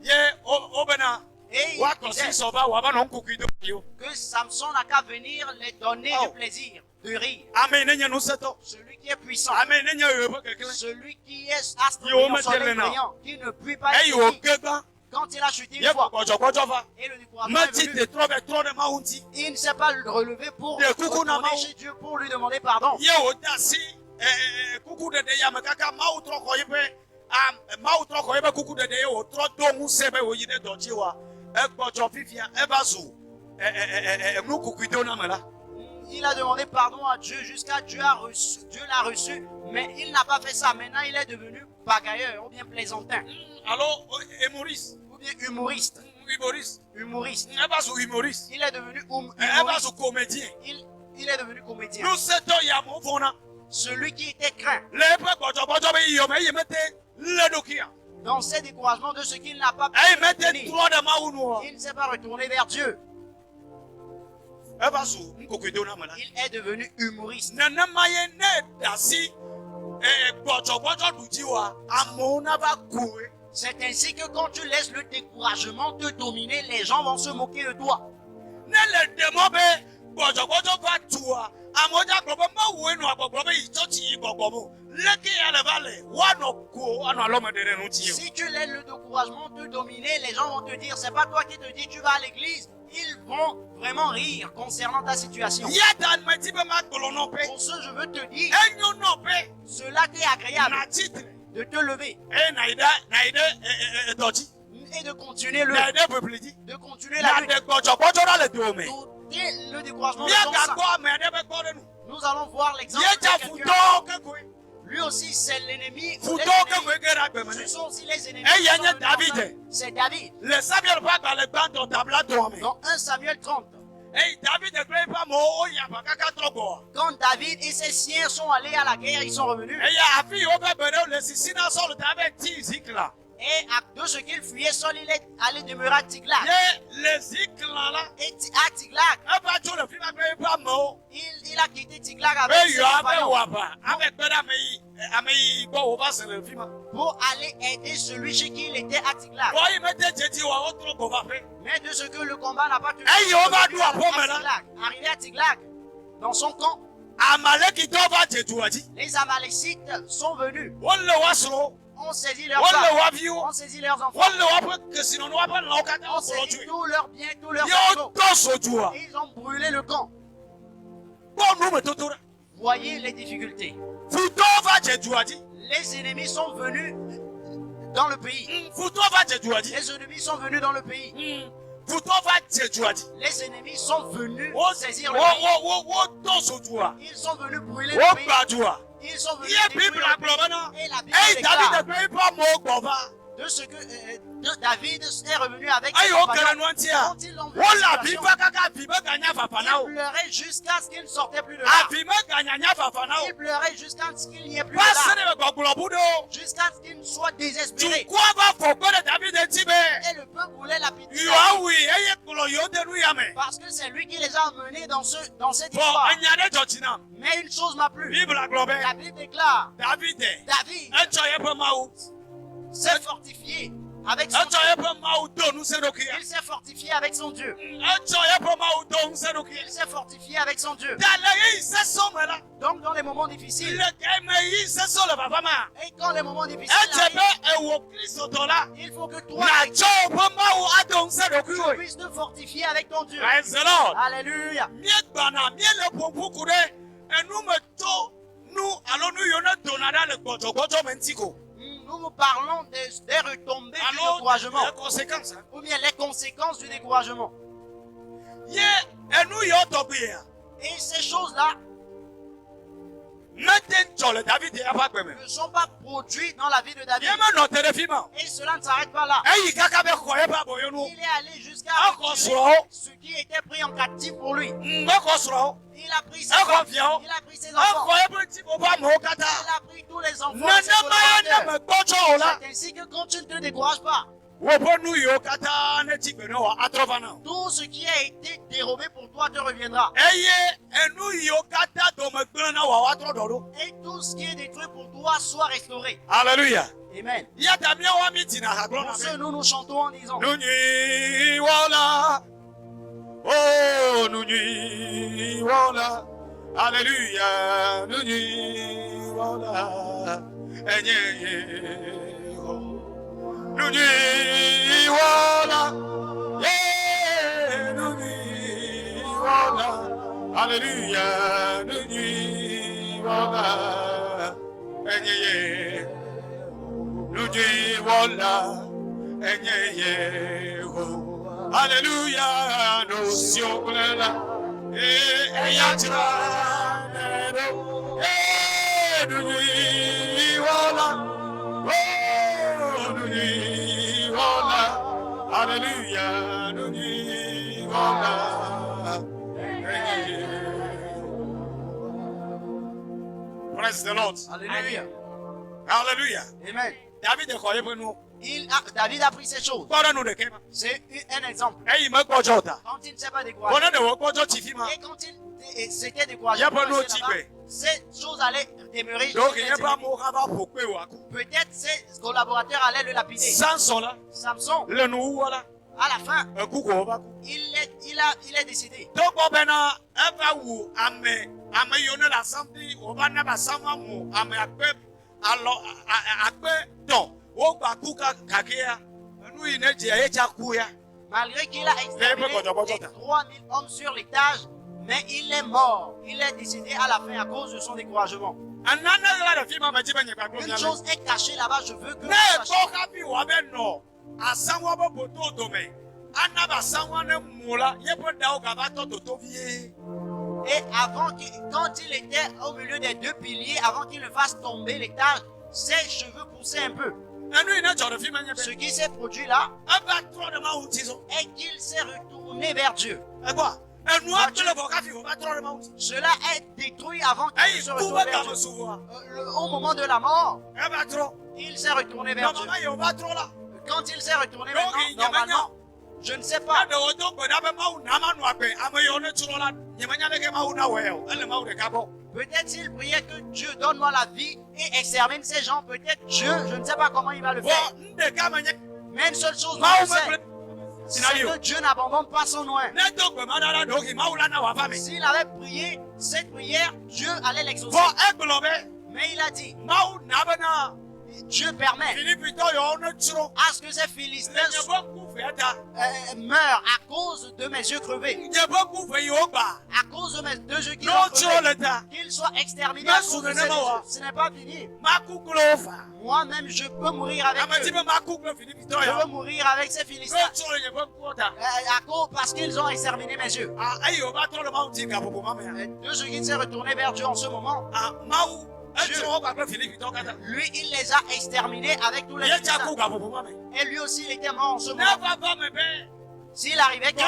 Ye o bena Et wa ils ko si disaient so ba wa ba no kukido yo. que Samson n'a qu'à venir les donner Oh. du plaisir, de rire. Amen ne no seto. Celui qui est puissant, Amen ne yo bo kekele. celui qui est astre Yo, brillant, mais soleil tellement. brillant, qui ne peut pas Eye être o béni. geba. Quand il a chuté Ye une fois, bojo va. et le découragement Ma est ti venu, te trop de maunti. il ne s'est pas relevé pour De kuku na retourner mau. chez Dieu pour lui demander pardon. Ye o dasi kuku de ya me kaka mau tro ko yibe mau tro ko yibe kuku de ye o tro do mu sebe o yi de doji wa e bojo fifia e bazu nu kuku do na mala. Il a demandé pardon à Dieu jusqu'à Dieu l'a reçu, mais il n'a pas fait ça. Maintenant, il est devenu bagailleur ou bien plaisantin Alors Emoris ou bien humoriste. Humoriste e bazu humoriste Il est devenu e humoriste. bazu comédien. Il est devenu comédien. Nous setons ya mo fona Celui qui était craint le pe bojo be yo me yemete le dokia. dans ses découragements de ce qu'il n'a pas pu E mete obtenir. trop de maunu. Il ne s'est pas retourné vers Dieu. E bazu kuku do na mala. Il est devenu humoriste. Nana maye ne dasi bojo duji wa amona ba kuwe. C'est ainsi que quand tu laisses le découragement te dominer, les gens vont se moquer de toi. Ne le demo be bojo ba tuwa amoja globo ma we no agbogbo be ichochi igbogbo mo leke ya le vale wa no ko anu alomedere nu ti. Si tu laisses le découragement te dominer, les gens vont te dire, c'est pas toi qui te dis tu vas à l'église. Ils vont vraiment rire concernant ta situation. Ya dan meti be ma kolo no pe. Pour ce, je veux te dire, Enyo no pe cela t'est agréable na titre. de te lever Naide doji. et de continuer Naide peplidi. de continuer la Na lutte. de bojo la le do me. Dès le découragement de Ya ton ga sang, go me de be ko de nu. nous allons voir l'exemple Ye de ja quelqu'un. futo ke ko. Lui aussi, c'est l'ennemi. Futo Les ke ennemis. ko gera be Ce me. sont aussi les ennemis. Eh, qui y a sont un venus David. ensemble. C'est David. Le Samuel pas dans le banc de tabla do me. Dans 1 Samuel 30, Hey, David ne croyait pas mon oh, y a pas qu'à trop boire. quand David et ses siens sont allés à la guerre, ils sont revenus. Et il y a affi au bébé, le sissina sur le David Tizik là. Et de ce qu'il fuyait, Saul il est allé demeurer à Tiglac. Et les Zik là, Et à Tiglac, un bateau le film ne croyait pas mon. il a quitté Tiglac avec Mais il ses y a un compagnons wapa. Avec Ben Amei, bon, on va se le film. pour aller aider celui chez qui il était à Tiglac. Bon, il mettait Jésus ou autre qu'on va faire. Mais de ce que le combat n'a pas tenu. Hey, on va nous à apprendre, là. Tiglac, arrivé à Tiglac, dans son camp, Les Amalécites sont venus. On saisit leurs Wale femmes. wavio. On saisit leurs enfants. Wale wape kesino no wape na okata On saisit okolotu. tous leurs biens, tous leurs Yo bateaux. toso jua. Et ils ont brûlé le camp. Bon nous me totora. Voyez les difficultés. Futo va jejuaji. Les ennemis sont venus dans le pays. Futo va jejuaji. Les ennemis sont venus dans le pays. Futo va jejuaji. Les ennemis sont venus saisir le Wo pays. wo toso jua. Ils sont venus brûler Wo le pays. gbadua. Ils sont venus Iye détruire Bible le pays. aglobana. Et la Bible Hey déclare David de pas mo gbova. de ce que David est revenu avec ses Ayo compagnons. kere no ntia. Quand ils l'ont vu, Wala la situation, biba kaka biba ganya il fafanao. pleurait jusqu'à ce qu'il ne sortait plus de là. Abima ganya fafanao. Il pleurait jusqu'à ce qu'il n'y ait plus de Pas là. se ne goglobudo. Jusqu'à ce qu'il ne soit désespéré. Tu quoi va faut que David de tibe. Et le peuple voulait la pitié. Yoawi eye kulo yode nu yame. Parce que c'est lui qui les a emmenés dans cette Bon histoire. anyane jochina. Mais une chose m'a plu. Bible aglobé. La Bible déclare, David. David Enchoye pe mau. s'est fortifié avec son Dieu. Enchoye pe mau do nu sedokia. Il s'est fortifié avec son Dieu. Enchoye pe mau do nu sedokia. Il s'est fortifié avec son Dieu. Dalaye se somela. Donc dans les moments difficiles, Le game yi se so le baba ma. et quand les moments difficiles Echebe arrivent, ewo Kristo tola. il faut que toi, Na cho pe mau adon tu sedokia. puisses te fortifier avec ton Dieu. Praise the Lord. Alléluia. Mie gbana mie le pompu kure. Enu me to nu alo nu yona donada le gbojo mentiko. Nous parlons des retombées du Alors, découragement, les conséquences. Hein? ou bien les conséquences du découragement. Ye enu yo tobia. Et ces choses-là Maintenant, le David est pas comme ne sont pas produites dans la vie de David. Yema no téléfilm. Et cela ne s'arrête pas là. Eyi kaka be koye ba boyonu. Il est allé jusqu'à Encore retirer soro. ce qui était pris en captif pour lui. Ngoko soro. Il a pris ses Encore enfants. viao. Il a pris ses enfants. Encore ebe ti bo ba mo kata. Il a pris tous les enfants. de ses Nana maya na collaborateurs. me gbojo la. C'est ainsi que quand tu ne te décourages pas, Wo bo nu yo kata ne ti gbe no wa atrovana. tout ce qui a été dérobé pour toi te reviendra. Eye enu yo kata do me gbe na wa wa tro do. Et tout ce qui est détruit pour toi soit restauré. Hallelujah. Amen. Ya ta mi wa mi ti na ha glona Pour ce, me. nous chantons en disant, Nunyi wala. Oh nunyi wala. Hallelujah. Nunyi wala. Enye oh. Nunyi wala. Yeah. Nunyi wala. Hallelujah. Nunyi wala. Enye Nunyi wala. Enye oh. Hallelujah. No siokulela. Eyachira. Nunyi wala. Oh, nunyi wala. Hallelujah. Nunyi wala. Praise the Lord. Alléluia. Hallelujah. Amen. David est croyé pour nous. David a pris ces choses. Quoi nous de kema? C'est un exemple. Eh, il me gbojo ta. Quand il ne s'est pas On découragé, a de wo gbojo tifima. et quand il s'était découragé, Il y a pas pour nos rester là-bas, types. ces choses allaient demeurer. Donc chez il les n'y a pas ennemis. mo raba pokwe wa. Peut-être ses collaborateurs allaient le lapider. Samson là, Samson, le nou wala. à la fin, Un coup ko ba. il est décédé. Donc on bena eva wu ame yone la samedi o ba na ba sama mu ame akpe alo akpe don o gba ku kakea nu ine je e cha ku ya. Malgré qu'il a exterminé les 3000 hommes sur l'étage, mais il est mort. Il est décédé à la fin à cause de son découragement. Anana la de fima ma jiba nyeba ko Une chose est cachée là-bas, je veux que vous ne sachiez. ko ka bi wa be no asanwa bo boto do me anaba sanwa ne mula ye po da o ga ba to to vie. Et quand il était au milieu des deux piliers, avant qu'il ne fasse tomber l'étage, ses cheveux poussaient un peu. Anu ina cho de fima nyebe. Ce qui s'est produit là Aba tro de ma uti so. est qu'il s'est retourné vers Dieu. E quoi? Enu a tele bo ka fi o ba tro de ma uti. Cela est détruit avant qu'il Hey, ne se ku retourne ba vers ka Dieu. me souvoir. Au moment de la mort, E ba tro. il s'est retourné vers Non Dieu. maman yo ba tro la. Quand il s'est retourné Donc maintenant, il y a normalement, je ne sais pas. de odo ko da be ma u na ma nu agbe ame yo ne tro la. Nyemanya be ke ma u na we o. Ele ma u de ka bo. Peut-être s'il priait que Dieu donne-moi la vie et extermine ces gens. Peut-être Dieu, je ne sais pas comment il va le faire. Bo nde ka me nye. Mais une seule chose, Ma moi, u je sais, me c'est que Dieu n'abandonne pas son oint. S'il avait prié cette prière, Dieu allait l'exaucer. Mais il a dit, Dieu permet à ce que ces Philistins meurent à cause de mes yeux crevés. À cause de mes deux yeux qui ont crevé. Qu'ils soient exterminés à cause de ces deux yeux. Ce n'est pas fini. Moi-même, je peux mourir avec eux. Je veux mourir avec ces Philistins. À cause parce qu'ils ont exterminé mes yeux. Deux yeux qui s'est retourné vers Dieu en ce moment. Dieu, lui, il les a exterminés avec tous les Philistins. Et lui aussi, il était mort en ce moment. S'il arrivait que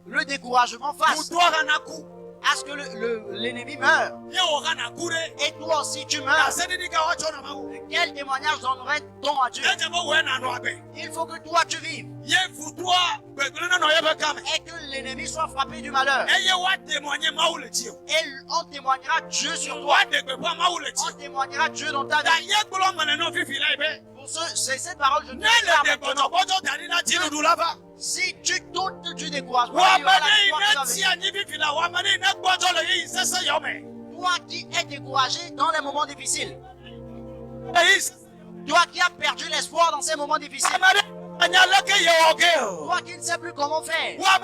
le découragement fasse à ce que l'ennemi meure, et toi aussi tu meurs, quel témoignage donnerait-on à Dieu? Il faut que toi tu vives et que l'ennemi soit frappé du malheur. Et on témoignera Dieu sur toi. On témoignera Dieu dans ta vie. Pour c'est cette parole je te dis. Si tu doutes du découragement, toi qui es découragé dans les moments difficiles, toi qui as perdu l'espoir dans ces moments difficiles, toi qui ne sais plus comment faire, toi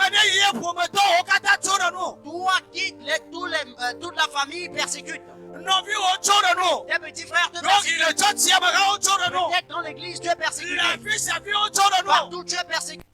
qui toute la famille persécute, tes petits frères te persécutent, peut-être dans l'église tu es persécuté, partout tu es persécuté.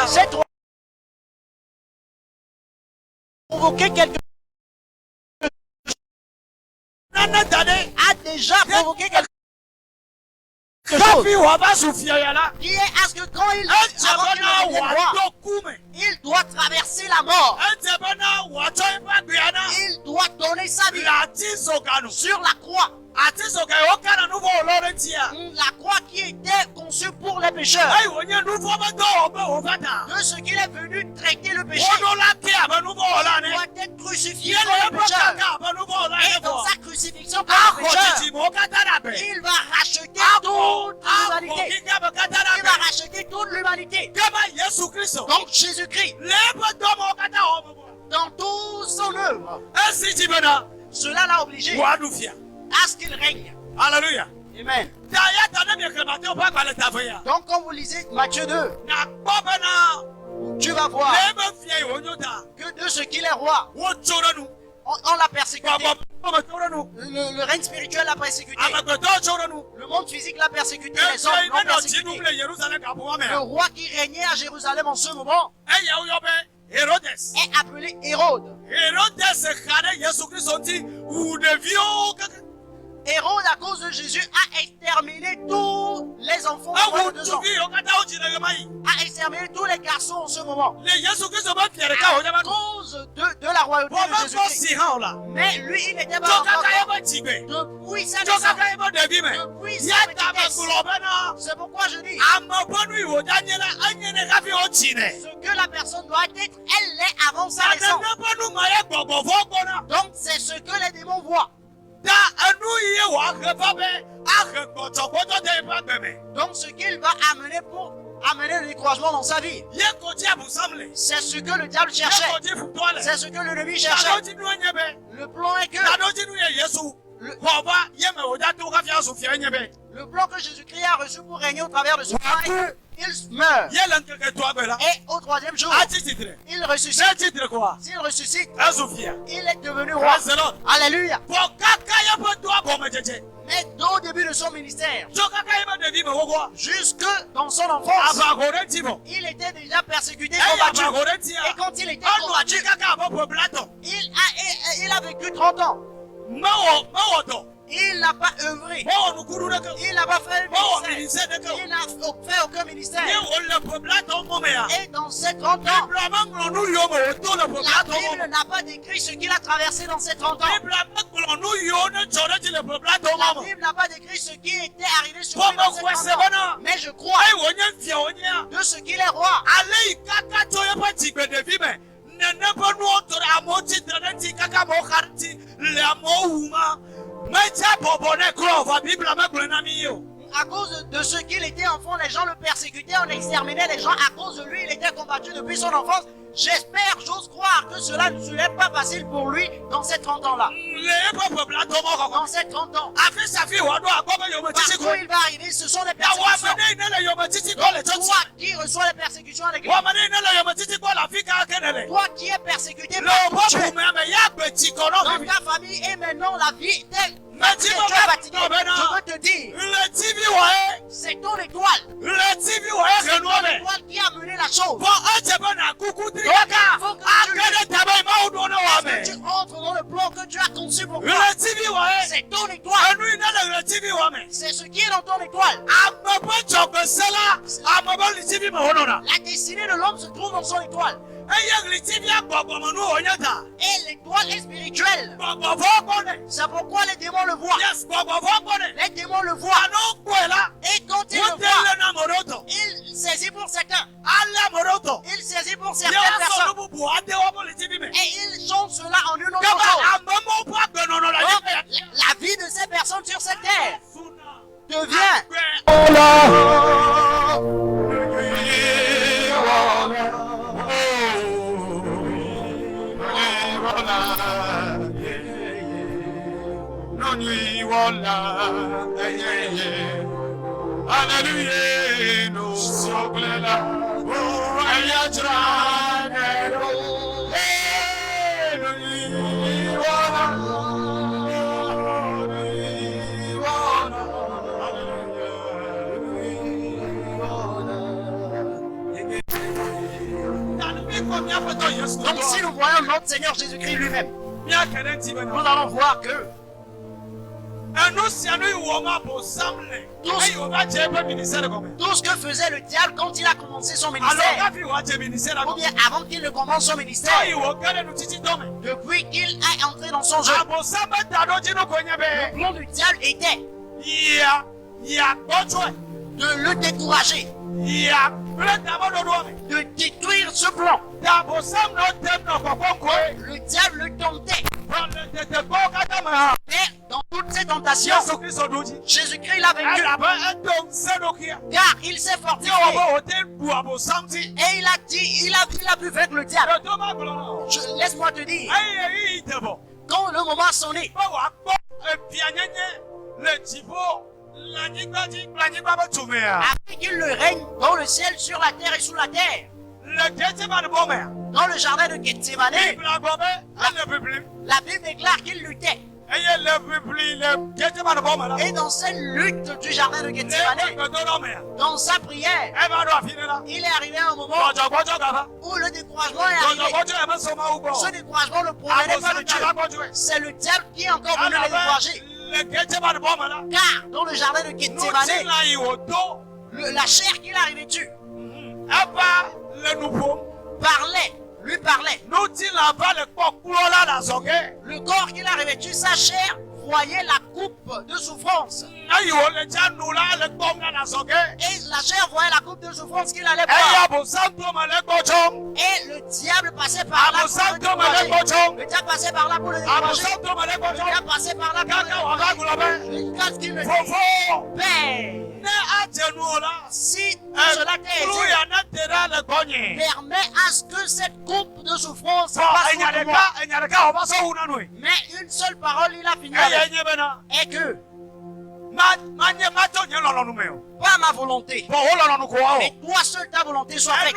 Cette roi a provoqué quelque a déjà provoqué quelque chose qui est à ce que quand il il doit traverser la mort. Il doit donner sa vie sur la croix. La croix qui était conçue pour les pécheurs. De ce qu'il est venu traiter le péché. Il doit être crucifié pour les pécheurs. Et dans sa crucifixion pour les pécheurs, il va racheter toute l'humanité. Il va racheter toute l'humanité. Donc Jésus-Christ, dans toute son œuvre, cela l'a obligé à ce qu'il règne. Alléluia. Amen. Donc quand vous lisez Matthieu 2, tu vas voir que de ce qu'il est roi, on l'a persécuté. Le règne spirituel l'a persécuté. Le monde physique l'a persécuté. Les hommes l'ont persécuté. Le roi qui régnait à Jérusalem en ce moment est appelé Hérode. Hérode, à cause de Jésus, a exterminé tous les enfants de moins de 2 ans. A exterminé tous les garçons en ce moment. À cause de la royauté de Jésus-Christ. Mais lui, il n'était pas encore depuis sa naissance. Depuis sa petitesse. C'est pourquoi je dis, ce que la personne doit être, elle l'est avant sa naissance. Donc c'est ce que les démons voient. Donc ce qu'il va amener pour amener le découragement dans sa vie, c'est ce que le diable cherchait. C'est ce que l'ennemi cherchait. Le plan est que le plan que Jésus-Christ a reçu pour régner au travers de ce plan est qu'il meurt. Et au 3e jour, il ressuscite. S'il ressuscite, il est devenu roi. Alléluia. Mais au début de son ministère, jusque dans son enfance, il était déjà persécuté, combattu. Et quand il était combattu, il a vécu 30 ans. Il n'a pas œuvré. Il n'a pas fait ministère. Il n'a fait aucun ministère. Et dans ces 30 ans, la Bible n'a pas décrit ce qu'il a traversé dans ces 30 ans. La Bible n'a pas décrit ce qui était arrivé sur lui dans ces 30 ans. Mais je crois de ce qu'il est roi. À cause de ce qu'il était enfant, les gens le persécutaient, on exterminait les gens. À cause de lui, il était combattu depuis son enfance. J'espère, j'ose croire que cela ne serait pas facile pour lui dans ces 30 ans-là. Dans ces 30 ans. Partout il va arriver, ce sont les persécutions. Donc, toi qui reçois les persécutions à l'église, toi qui es persécuté par Dieu, dans ta famille et maintenant la vie telle. Tu es fatigué. Je veux te dire, c'est ton étoile. C'est ton étoile qui a mené la chose. Donc, il faut que tu entres dans le plan que tu as conçu pour toi. C'est ton étoile. C'est ce qui est dans ton étoile. La destinée de l'homme se trouve dans son étoile. Et l'étoile est spirituelle. C'est pourquoi les démons le voient. Les démons le voient. Et quand ils le voient, il saisit pour certains. Il saisit pour certaines personnes. Et il chante cela en une autre chose. La vie de ces personnes sur cette terre devient Hallelujah, no soblela, oh ayajrane, Donc si nous voyons notre Seigneur Jésus-Christ lui-même, nous allons voir que tout ce que faisait le diable quand il a commencé son ministère, ou bien avant qu'il ne commence son ministère, depuis qu'il est entré dans son jeu, le plan du diable était de le décourager, de détruire ce plan. Le diable le tentait. Mais dans toutes ces tentations, Jésus-Christ l'a vaincu. Car il s'est fortifié. Et il a dit, il a pu vaincre le diable. Laisse-moi te dire, quand le moment sonné, afin qu'il le règne dans le ciel, sur la terre et sous la terre, dans le jardin de Gethsémane, la Bible déclare qu'il luttait. Et dans cette lutte du jardin de Gethsémane, dans sa prière, il est arrivé à un moment où le découragement est arrivé. Ce découragement ne provenait pas de Dieu. C'est le diable qui est encore venu le décourager. Car dans le jardin de Gethsémane, la chair qu'il a revêtue lui parlait. Le corps qu'il a revêtu, sa chair, voyait la coupe de souffrance. Et la chair voyait la coupe de souffrance qu'il allait boire. Et le diable passait par là pour le décourager. Le diable passait par là pour le décourager. Le diable passait par là pour le décourager. Jusqu'à ce qu'il me dise, Père, si cela t'est aidé, permets à ce que cette coupe de souffrance passe contre moi. Mais une seule parole, il a fini avec. Et que pas ma volonté, mais toi seul ta volonté soit faite.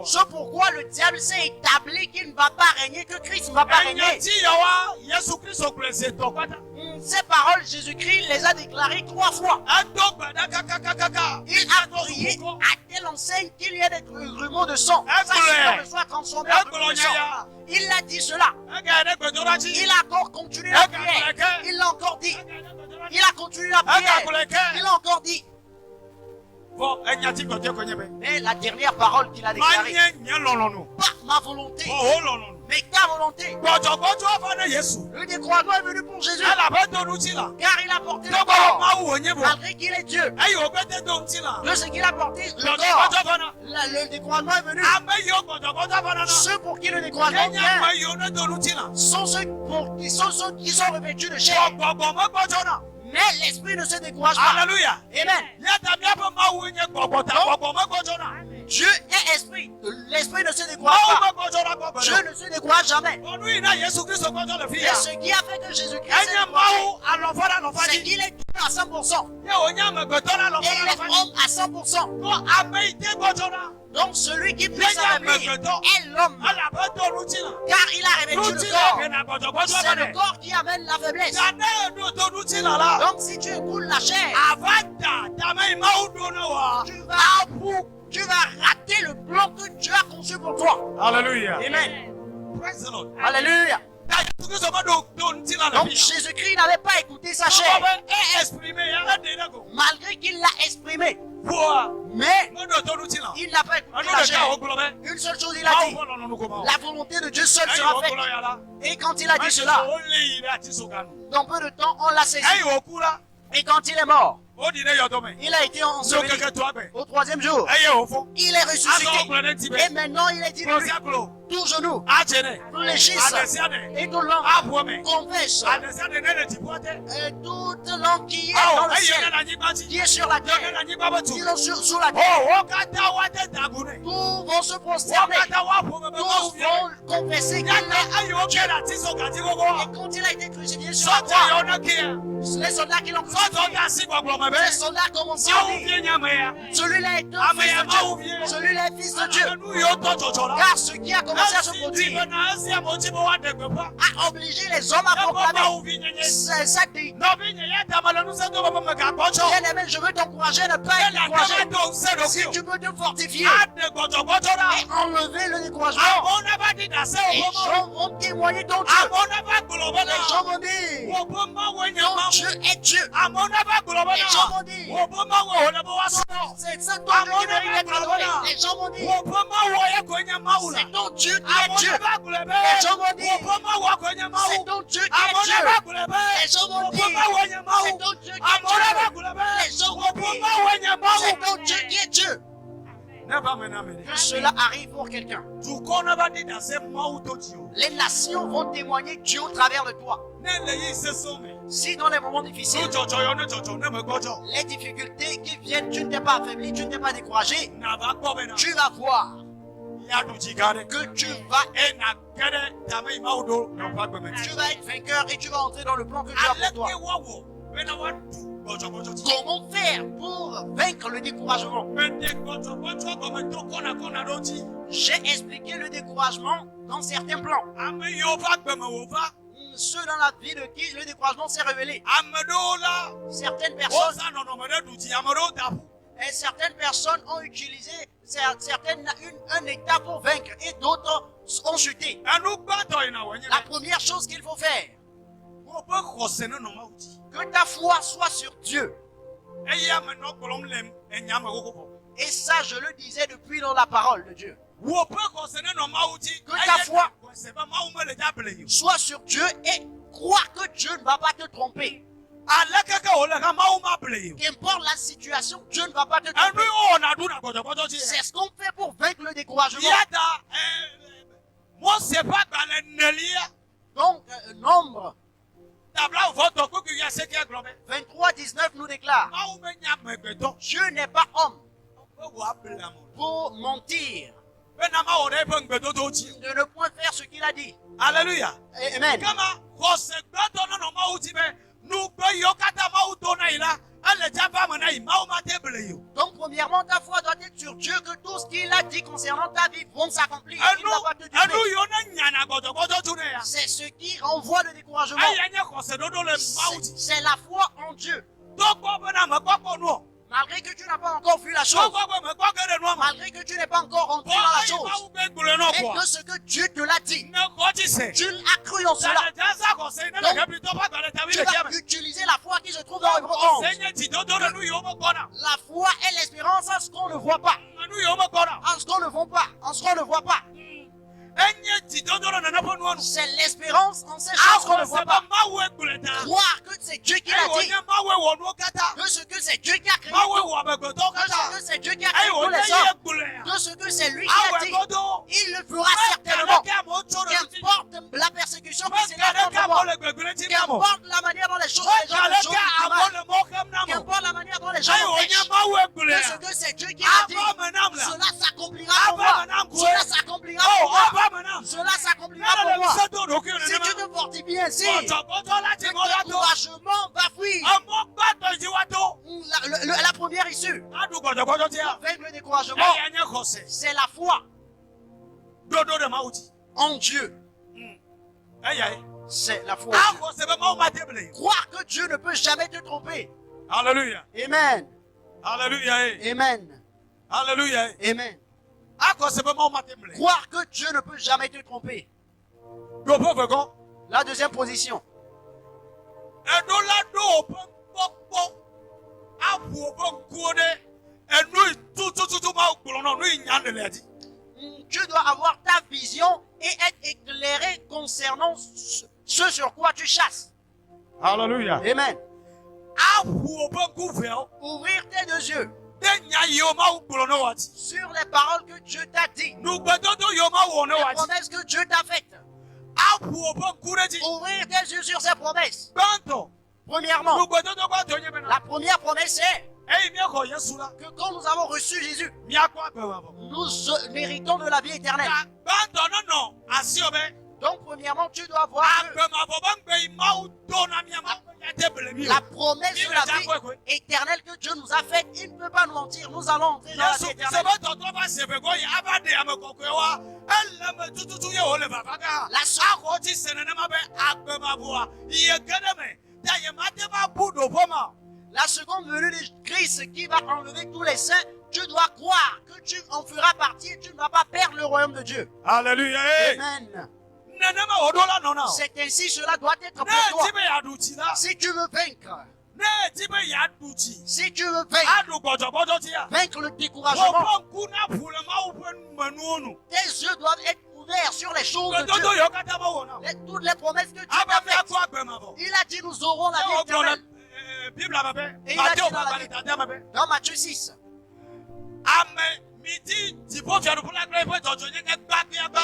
C'est pourquoi le diable s'est établi qu'il ne va pas régner, que Christ ne va pas régner. Ces paroles, Jésus-Christ les a déclarées 3 fois. Il a prié à telle enseigne qu'il y ait des grumeaux de sang. Sa chair soit transformée en grumeaux de sang. Il a dit cela. Il a encore continué la prière. Il l'a encore dit. Il a continué la prière. Il l'a encore dit. Mais la dernière parole qu'il a déclarée, pas ma volonté, mais ta volonté. Le découragement est venu pour Jésus, car il a porté le corps, malgré qu'il est Dieu. De ce qu'il a porté le corps, le découragement est venu. Ceux pour qui le découragement vient sont ceux qui sont revêtus de chair. Mais l'esprit ne se décourage pas. Alléluia. Amen. Dieu est esprit. L'esprit ne se décourage pas. Dieu ne se décourage jamais. Et ce qui a fait que Jésus-Christ s'est découragé, c'est qu'il est Dieu à 100%. Et il est homme à 100%. Donc celui qui peut s'affaiblir est l'homme. Car il a revêtu le corps. C'est le corps qui amène la faiblesse. Donc si tu écoutes la chair, tu vas rater le plan que Dieu a conçu pour toi. Alléluia. Amen. Praise the Lord. Alléluia. Donc Jésus-Christ n'avait pas écouté sa chair, malgré qu'il l'a exprimé. Mais il n'a pas écouté la chair. Une seule chose il a dit, la volonté de Dieu seule sera faite. Et quand il a dit cela, dans peu de temps on l'a saisi. Et quand il est mort, il a été enseveli au 3e jour. Il est ressuscité. Et maintenant il est dit de lui, tout genou fléchisse et toute langue confesse. Et toute langue qui est dans le ciel, qui est sur la terre, qui est sous la terre, tous vont se prosterner, tous vont confesser qu'il est Dieu. Et quand il a été crucifié sur la croix, les soldats qui l'ont crucifié, les soldats commencent à dire, celui-là est un fils de Dieu, celui-là est fils de Dieu. Car ce qui a commencé commencé à se produire, a obligé les hommes à proclamer sa déité. Bien-aimé, je veux t'encourager à ne pas être découragé. Si tu peux te fortifier et enlever le découragement, les gens vont témoigner ton Dieu. Les gens vont dire, ton Dieu est Dieu. Les gens vont dire, c'est ça ton Dieu qui mérite d'être adoré. Les gens vont dire, c'est ton Dieu qui est Dieu. Les gens vont dire, c'est ton Dieu qui est Dieu. Les gens vont dire, c'est ton Dieu qui est Dieu. Les gens vont dire, c'est ton Dieu qui est Dieu. Que cela arrive pour quelqu'un. Les nations vont témoigner Dieu au travers de toi. Si dans les moments difficiles, les difficultés qui viennent, tu ne t'es pas affaibli, tu ne t'es pas découragé, tu vas voir que tu vas être vainqueur et tu vas entrer dans le plan que Dieu a pour toi. Comment faire pour vaincre le découragement? J'ai expliqué le découragement dans certains plans. Ceux dans la vie de qui le découragement s'est révélé. Certaines personnes ont utilisé un état pour vaincre et d'autres ont chuté. La première chose qu'il faut faire, que ta foi soit sur Dieu. Et ça, je le disais depuis dans la parole de Dieu. Que ta foi soit sur Dieu et croire que Dieu ne va pas te tromper. Qu'importe la situation, Dieu ne va pas te tromper. C'est ce qu'on fait pour vaincre le découragement. Donc, nombre 23-19 nous déclare, Dieu n'est pas homme pour mentir, de ne point faire ce qu'il a dit. Alléluia. Amen. Donc premièrement, ta foi doit être sur Dieu, que tout ce qu'il a dit concernant ta vie vont s'accomplir. C'est ce qui renvoie le découragement. C'est la foi en Dieu. Malgré que tu n'as pas encore vu la chose, malgré que tu n'es pas encore rentré dans la chose, et que ce que Dieu te l'a dit, tu l'as cru en cela. Donc, tu vas utiliser la foi qui se trouve dans Hébreux 11. La foi est l'espérance en ce qu'on ne voit pas. En ce qu'on ne voit pas. En ce qu'on ne voit pas. C'est l'espérance en ces choses qu'on ne voit pas. Croire que c'est Dieu qui l'a dit. Que ce que c'est Dieu qui a créé. Que ce que c'est Dieu qui a créé tous les hommes. Que ce que c'est lui qui a dit. Il le fera certainement. Qu'importe la persécution qui s'élève contre moi. Qu'importe la manière dont les choses sont qu'importe la manière dont les gens que ce que c'est Dieu qui a dit, cela s'accomplira pour moi. Cela s'accomplira pour moi. Cela s'accomplira pour moi. Si tu te fortifies ainsi, le découragement va fuir. La première issue avec le découragement, c'est la foi en Dieu. C'est la foi en Dieu. Croire que Dieu ne peut jamais te tromper. Alléluia. Amen. Alléluia. Amen. Alléluia. Amen. Croire que Dieu ne peut jamais te tromper. La deuxième position. Tu dois avoir ta vision et être éclairé concernant ce sur quoi tu chasses. Alléluia. Amen. Ouvrir tes deux yeux sur les paroles que Dieu t'a dit, les promesses que Dieu t'a faites. Ouvrir tes yeux sur ces promesses. Premièrement, la première promesse est que quand nous avons reçu Jésus, nous héritons de la vie éternelle. Donc premièrement, tu dois voir La promesse de la vie éternelle que Dieu nous a faite, il ne peut pas nous mentir. Nous allons entrer dans la vie éternelle. La seconde venue de Christ qui va enlever tous les saints, tu dois croire que tu en feras partie et tu ne vas pas perdre le royaume de Dieu. Alléluia. Amen. C'est ainsi cela doit être pour toi. Si tu veux vaincre, si tu veux vaincre le découragement, tes yeux doivent être ouverts sur les choses de Dieu. Toutes les promesses que Dieu t'a faites. Il a dit nous aurons la vie éternelle. Et il a dit dans Matthieu 6.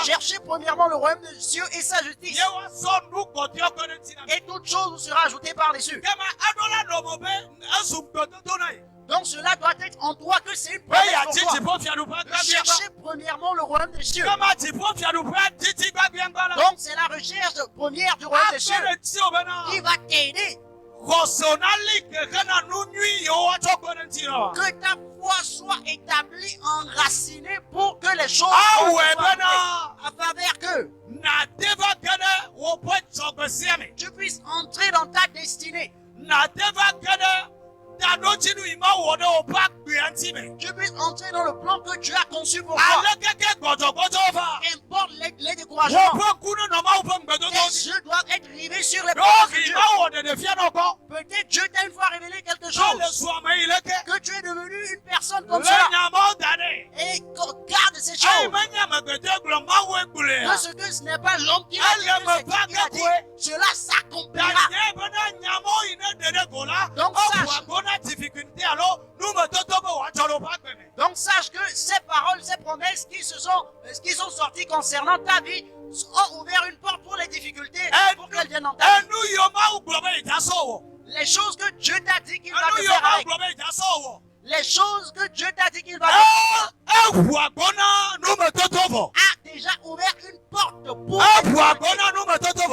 Cherchez premièrement le royaume de Dieu et sa justice. Et toute chose vous sera ajoutée par-dessus. Donc cela doit être en toi que c'est une promesse pour toi. Cherchez premièrement le royaume de Dieu. Donc c'est la recherche première du royaume de Dieu qui va t'aider. Que ta foi soit établie, enracinée pour que les choses soient à travers que tu puisses entrer dans ta destinée. Tu puisses entrer dans le plan que Dieu a conçu pour toi. Qu'importe les découragements, tes yeux doivent être rivés sur les promesses de Dieu. Peut-être Dieu t'a une fois révélé quelque chose, que tu es devenu une personne comme ça. Et garde ces choses. Que ce n'est pas l'homme qui l'a dit, c'est Dieu qui l'a dit. Cela s'accomplira. Donc sache que ces paroles, ces promesses qui sont sorties concernant ta vie ont ouvert une porte pour les difficultés pour qu'elles viennent en ta vie. Les choses que Dieu t'a dit qu'il va te faire avec. Les choses que Dieu t'a dit qu'il va te faire a déjà ouvert une porte pour les difficultés.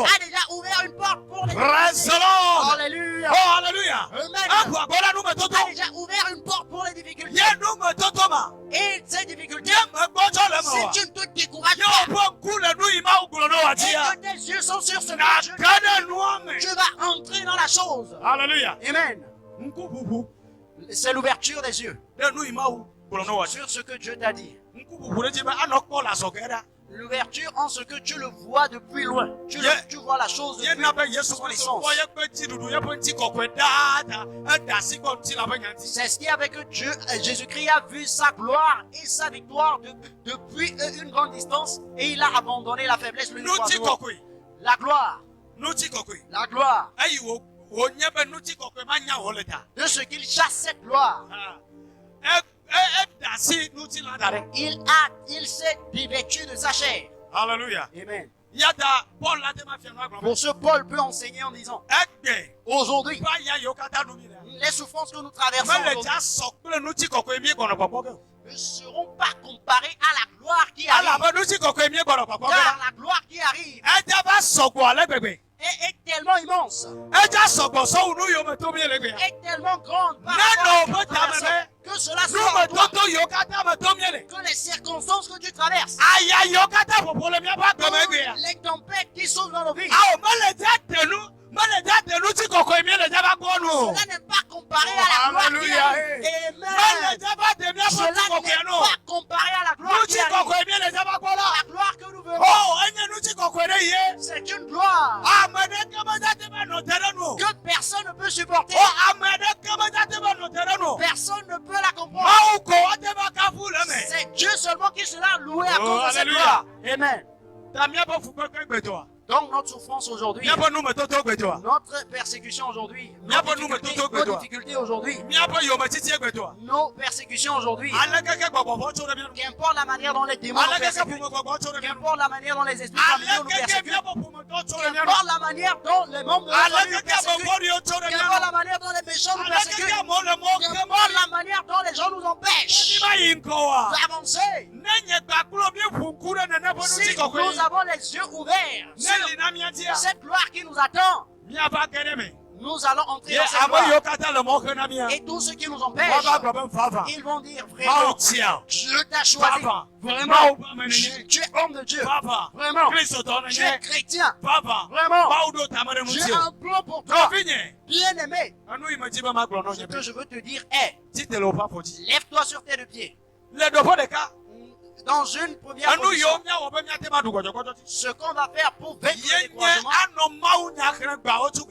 A déjà ouvert une porte pour les difficultés. Alléluia. Oh, alléluia. Amen. A déjà ouvert une porte pour les difficultés. Et ces difficultés, si tu ne te décourages pas et que tes yeux sont sur ce que tu vas entrer dans la chose. Alléluia. Amen. C'est l'ouverture des yeux sur ce que Dieu t'a dit. L'ouverture en ce que tu le vois depuis loin. Tu vois la chose depuis son essence. C'est ce qui est avec Dieu. Jésus-Christ a vu sa gloire et sa victoire depuis une grande distance et il a abandonné la faiblesse, le découragement. La gloire. La gloire. De ce qu'il chasse cette gloire. Il s'est dévêtu de sa chair. Alléluia. Amen. Pour ce, Paul peut enseigner en disant, aujourd'hui, les souffrances que nous traversons ne seront pas comparées à la gloire qui arrive. Car la gloire qui arrive est tellement immense, est tellement grande par rapport que cela soit en toi, que les circonstances que tu traverses, les tempêtes qui sont dans nos vies, cela n'est pas comparé à la gloire qui arrive. Amen. Cela n'est pas comparé à la gloire qui arrive. La gloire que nous verrons, c'est une gloire que personne ne peut supporter. Personne ne peut la comprendre. C'est Dieu seulement qui sera loué à cause de cette gloire. Amen. Donc notre souffrance aujourd'hui, notre persécution aujourd'hui, nos difficultés aujourd'hui, nos persécutions aujourd'hui, qu'importe la manière dont les démons nous persécutent, qu'importe la manière dont les esprits familiaux nous persécutent, qu'importe la manière dont les membres de la famille nous persécutent, qu'importe la manière dont les méchants nous persécutent, qu'importe la manière dont les gens nous empêchent d'avancer, si nous avons les yeux ouverts sur cette gloire qui nous attend, nous nous allons entrer dans cette gloire. Et tous ceux qui nous empêchent, ils vont dire, vraiment, Dieu t'a choisi. Vraiment, tu es homme de Dieu. Vraiment, tu es chrétien. Vraiment, j'ai un plan pour toi. Bien-aimé, ce que je veux te dire est, lève-toi sur tes deux pieds. Dans une première position, ce qu'on va faire pour vaincre le découragement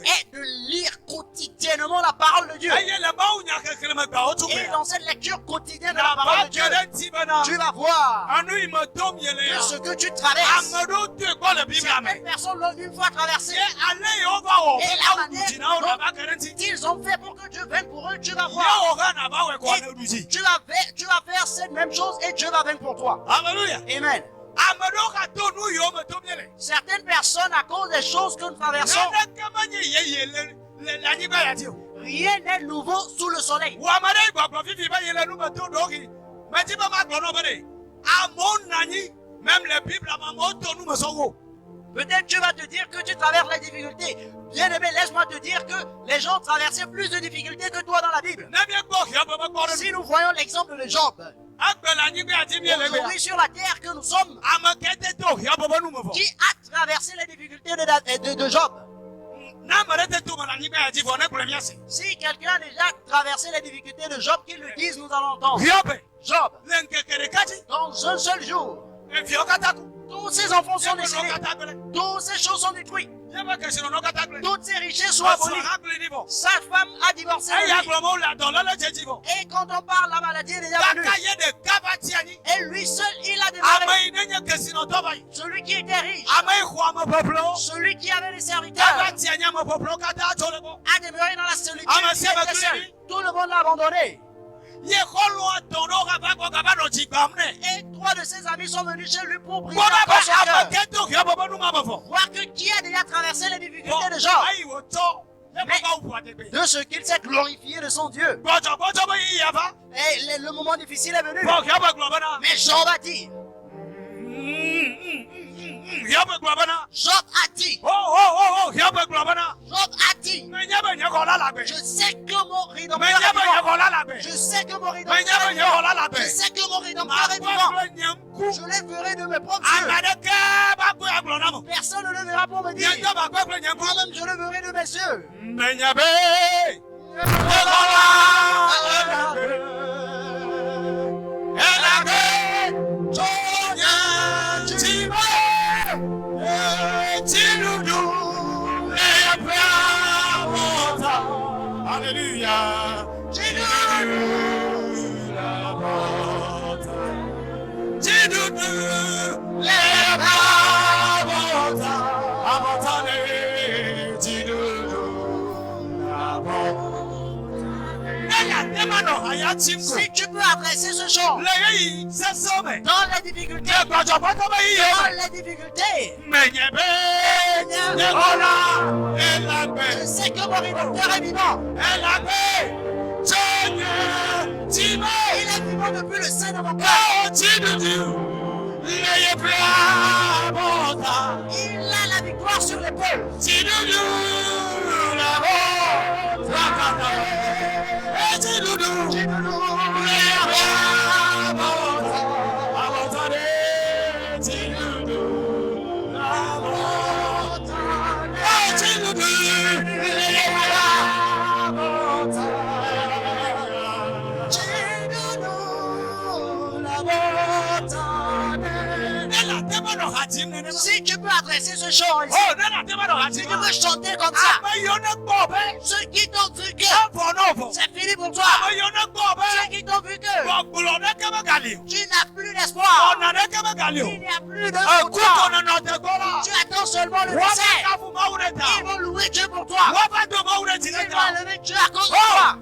est de lire quotidiennement la parole de Dieu. Et dans cette lecture quotidienne de la parole de Dieu, tu vas voir que ce que tu traverses, certaines personnes l'ont une fois traversé. Et la manière dont ils ont fait pour que Dieu vienne pour eux, tu vas voir. Et tu vas faire cette même chose et Dieu va venir pour toi. Alléluia. Amen. Certaines personnes, à cause des choses que nous traversons, rien n'est nouveau sous le soleil. Peut-être tu vas te dire que tu traverses la difficulté. Bien aimé, laisse-moi te dire que les gens traversaient plus de difficultés que toi dans la Bible. Si nous voyons l'exemple de Job, aujourd'hui sur la terre que nous sommes, qui a traversé les difficultés de Job? Si quelqu'un a déjà traversé les difficultés de Job, qu'il le dise, nous allons entendre. Job, dans un seul jour, tous ses enfants sont décédés. Toutes ces choses sont détruites. Toutes ses richesses sont abolies. Sa femme a divorcé de lui. Et quand on parle, la maladie est déjà venue. Et lui seul, il a démarré. Celui qui était riche, celui qui avait des serviteurs, a demeuré dans la solitude. Il était seul. Tout le monde l'a abandonné. Et trois de ses amis sont venus chez lui pour prier dans son cœur. Voir que qui a déjà traversé les difficultés de Job. Mais de ce qu'il s'est glorifié de son Dieu. Et le moment difficile est venu. Mais Job a dit. Job a dit. Job a dit. Je sais que mon rédempteur est vivant. Je sais que mon rédempteur est vivant. Je sais que mon rédempteur est vivant. Je le ferai de mes propres yeux. Personne ne le verra pour me dire. Moi-même, je le verrai de mes yeux. Alléluia. Si tu peux adresser ce chant dans les difficultés, je sais que mon rédempteur est vivant. Il est vivant depuis le sein de mon cœur. Il a la victoire sur l'épaule. Si tu peux adresser ce chant ici, si tu peux chanter comme ça, ceux qui t'ont vu que c'est fini pour toi, ceux qui t'ont vu que tu n'as plus d'espoir, il n'y a plus de pour toi, tu attends seulement le dessert, ils vont louer Dieu pour toi, ils vont lever Dieu à cause de toi.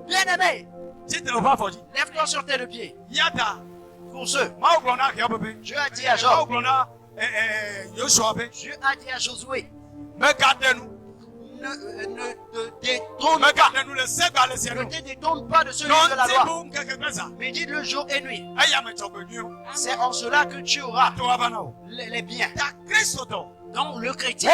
Bien-aimé, lève-toi sur tes deux pieds. Pour ceux, Dieu a dit à Job, Dieu a dit à Josué, ne te détourne pas de ce livre de la loi. Médite le jour et nuit. C'est en cela que tu auras les biens. Donc le chrétien,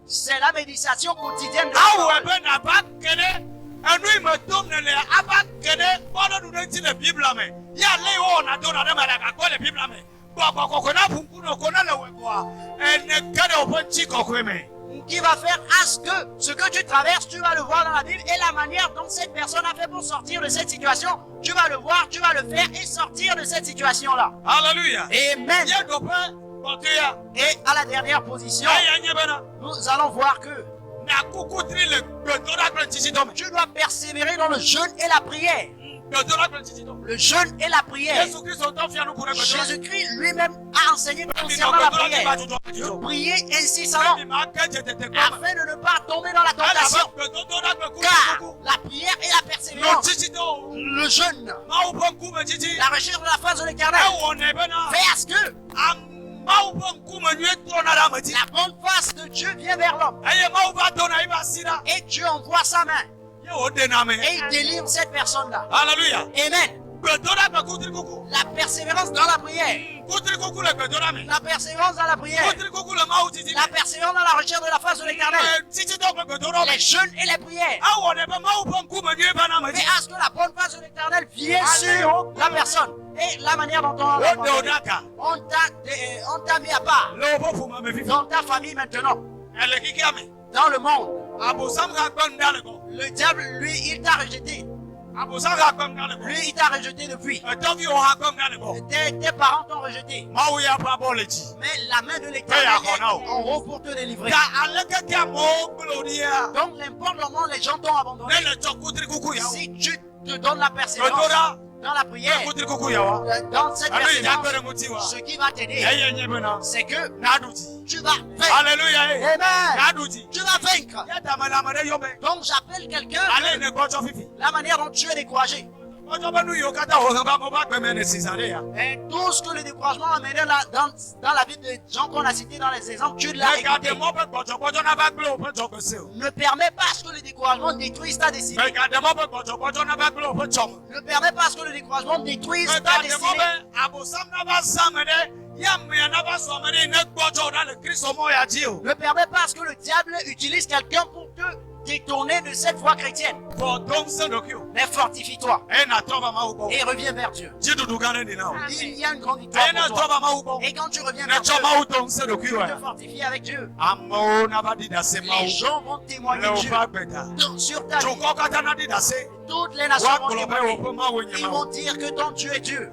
C'est la méditation quotidienne de la Awo parole. ebe na ba kene. Enu ime tom ne le aba kene. Bọ́lá nu ne ti le Bible ame. Ya le o na do na de ma da ka ko le Bible ame. Baba koko na punku no ko na le we kwa. Ene kene o ponchi koko eme. Qui va faire à ce que tu traverses, tu vas le voir dans la Bible et la manière dont cette personne a fait pour sortir de cette situation, tu vas le voir, tu vas le faire et sortir de cette situation-là. Hallelujah. Amen. Ye do pe boteya. Et à la dernière position, Aya nye bena. nous allons voir que Na kuku tri le bedora kle titi dome. tu dois persévérer dans le jeûne et la prière. Bedora kle titi dome. Le jeûne et la prière. Jésus Christ on t'en fianu pour le bedora. Jésus-Christ lui-même a enseigné concernant la prière. De prier incessamment afin de ne pas tomber dans la tentation. Car la prière et la persévérance, le jeûne, la recherche de la face de l'Éternel, fait à ce que la bonne face de Dieu vient vers l'homme. Et Dieu envoie sa main et il délivre cette personne-là. Alléluia. Amen. La persévérance dans la prière. La persévérance dans la prière. La persévérance dans la recherche de la face de l'Éternel. Les jeûnes et les prières. Mais à ce que la bonne face de l'Éternel vienne sur la personne. Et la manière dont on t'a mis à part dans ta famille maintenant. Dans le monde. Le diable, lui, il t'a rejeté. Lui, il t'a rejeté depuis. Tes parents t'ont rejeté. Mais la main de l'Éternel est en haut pour te délivrer. Donc, n'importe comment les gens t'ont abandonné, si tu te donnes la persévérance dans la prière, dans cette persévérance, ce qui va t'aider, c'est que tu vas vaincre. Alléluia. Amen. Tu vas vaincre. Donc, j'appelle quelqu'un la manière dont tu es découragé. Et tout ce que le découragement a mené dans la vie des gens qu'on a cités dans les exemples, tu l'as écouté. Ne permets pas ce que le découragement détruise ta destinée. Ne permets pas ce que le découragement détruise ta destinée. Ne permets pas ce que le diable utilise quelqu'un pour te détourner de cette voie chrétienne. Mais fortifie-toi et reviens vers Dieu. Il y a une grande victoire pour toi. Et quand tu reviens vers Dieu, tu te fortifies avec Dieu. Les gens vont témoigner de Dieu sur ta vie. Toutes les nations vont témoigner. Ils vont dire que ton Dieu est Dieu.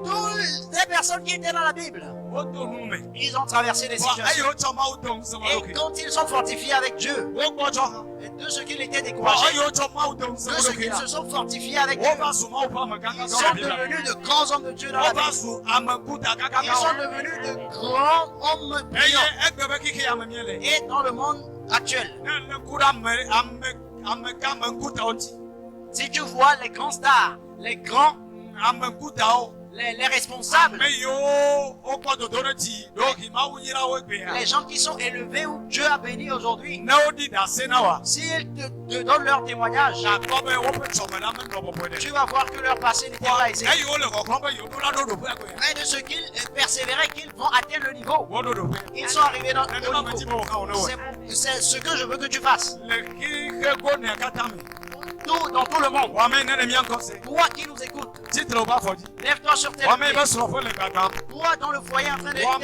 Toutes les personnes qui étaient dans la Bible, ils ont traversé des situations. Et quand ils sont fortifiés avec Dieu, et de ce qu'ils étaient découragés, de ce qu'ils se sont fortifiés avec Dieu, ils sont devenus de grands hommes de Dieu dans la Bible. Ils sont devenus de grands hommes brillants. Et dans le monde actuel, si tu vois les grands stars, les grands, les responsables, les gens qui sont élevés où Dieu a béni aujourd'hui, s'ils te donnent leur témoignage, tu vas voir que leur passé n'était pas aisé. Mais de ce qu'ils persévéraient, qu'ils vont atteindre le niveau. Ils sont arrivés dans le niveau. C'est ce que je veux que tu fasses. Dans tout le monde. Toi qui nous écoutes, lève-toi sur tes pieds. Toi dans le foyer en train de toi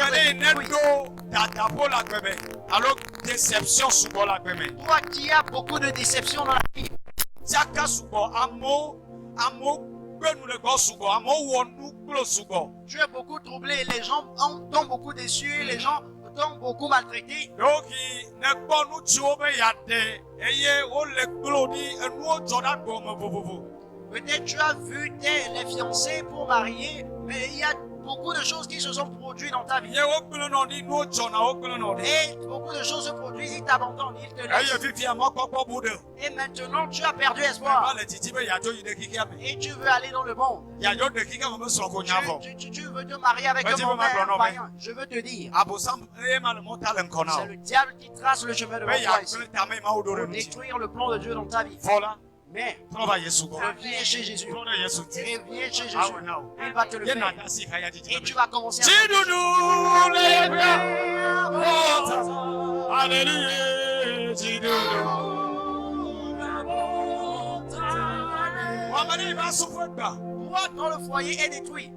qui as beaucoup de déceptions dans la vie. Tu es beaucoup troublé, les gens t'ont beaucoup déçu, les gens entend beaucoup maltraiter. Donc, ne pas nous tuer, Peut-être tu as vu les fiancés pour marier, mais il y a beaucoup de choses qui se sont produites dans ta vie. Et beaucoup de choses se produisent, ils t'abandonnent, ils te laissent. Et maintenant, tu as perdu espoir. Et tu veux aller dans le monde. Tu veux te marier avec un mauvais païen. Je veux te dire, c'est le diable qui trace le chemin de toi ici pour détruire le plan de Dieu dans ta vie. Mais reviens chez Jésus. Reviens chez Jésus. Il va te le faire. Et tu vas commencer à... Toi, quand le foyer est détruit,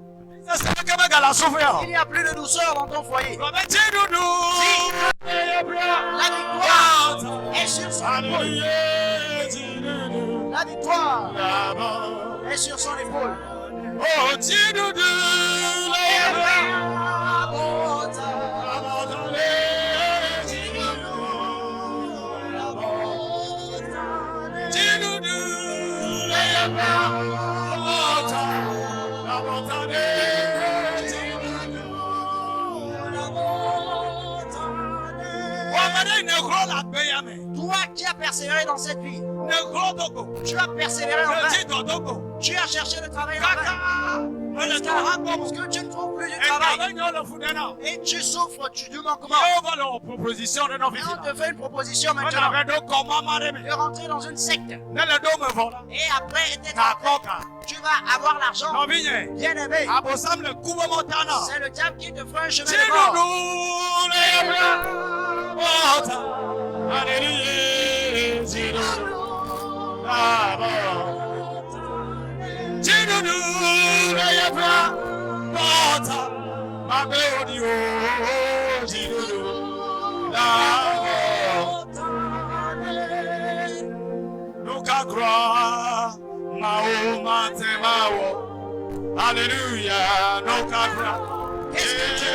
il n'y a plus de douceur dans ton foyer. La victoire est sur son épaule. La victoire est sur son épaule. Oh, toi qui as persévéré dans cette vie, tu as persévéré en vain. Tu as cherché le travail en vain. Parce que tu ne trouves plus du travail. Et tu souffres du manquement. Et on te fait une proposition maintenant de rentrer dans une secte. Et après, tu vas avoir l'argent. Bien aimé. C'est le diable qui te fera un chemin de mort. Alléluia, no cabra. Qu'est-ce que tu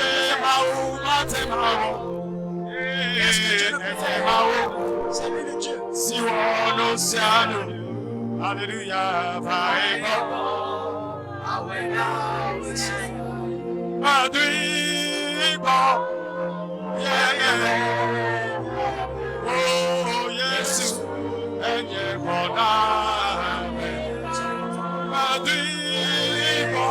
veux faire? C'est lui le Dieu. Si on océano. Alléluia, vai. Madrigo. Yeah. Oh, yes. Enye bona. Madrigo.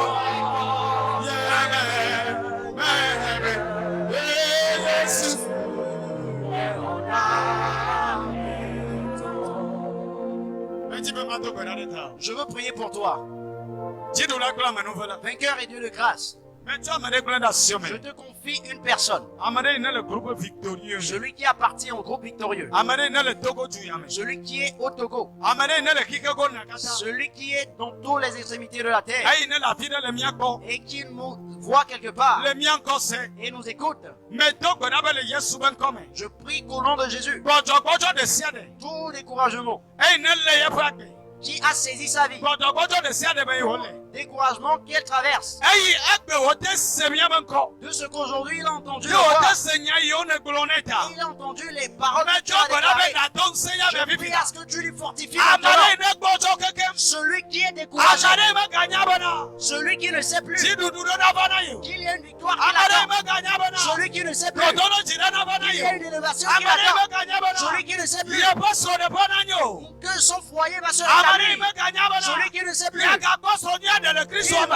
Je veux prier pour toi. Vainqueur et Dieu de grâce. Je te confie une personne. Celui qui appartient au groupe victorieux. Celui qui est au Togo. Celui qui est dans toutes les extrémités de la terre. Et qui nous voit quelque part. Et nous écoute. Je prie qu'au nom de Jésus, tout découragement qui a saisi sa vie, découragement qu'elle traverse, de ce qu'aujourd'hui il a entendu, il a entendu les paroles que tu as déclarées. Je prie à ce que tu lui fortifies maintenant. Celui qui est découragé, celui qui ne sait plus qu'il y a une victoire qui l'attend, celui qui ne sait plus qu'il y a une élévation qui l'attend, celui qui ne sait plus que son foyer va se rétablir, celui qui ne sait plus qu'il va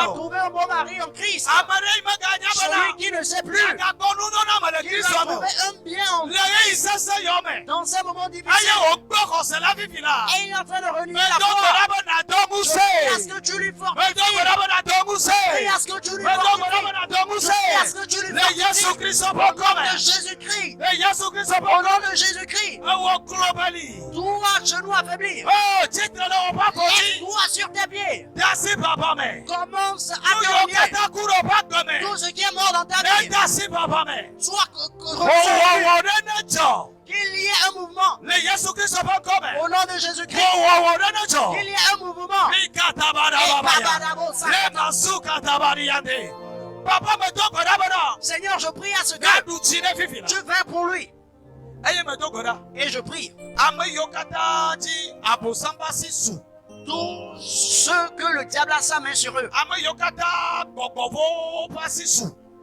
trouver un bon mari en Christ, celui qui ne sait plus qu'il va trouver un bien en Christ dans ces moments difficiles, et il est en train de renouveler la foi. Est-ce que tu lui fortifies? Est-ce que tu lui fortifies? Est-ce que tu lui fortifies? Au nom de Jésus-Christ. Au nom de Jésus-Christ. Toi, genou affaibli. Et toi sur tes pieds. Commence à témoigner. Tout ce qui est mort dans ta vie. Soit qu'il y ait un mouvement. Au nom de Jésus-Christ. Qu'il y ait un mouvement. Seigneur, je prie à ce gars. Je vais pour lui. Et je prie. Tout ce que le diable a sa main sur eux.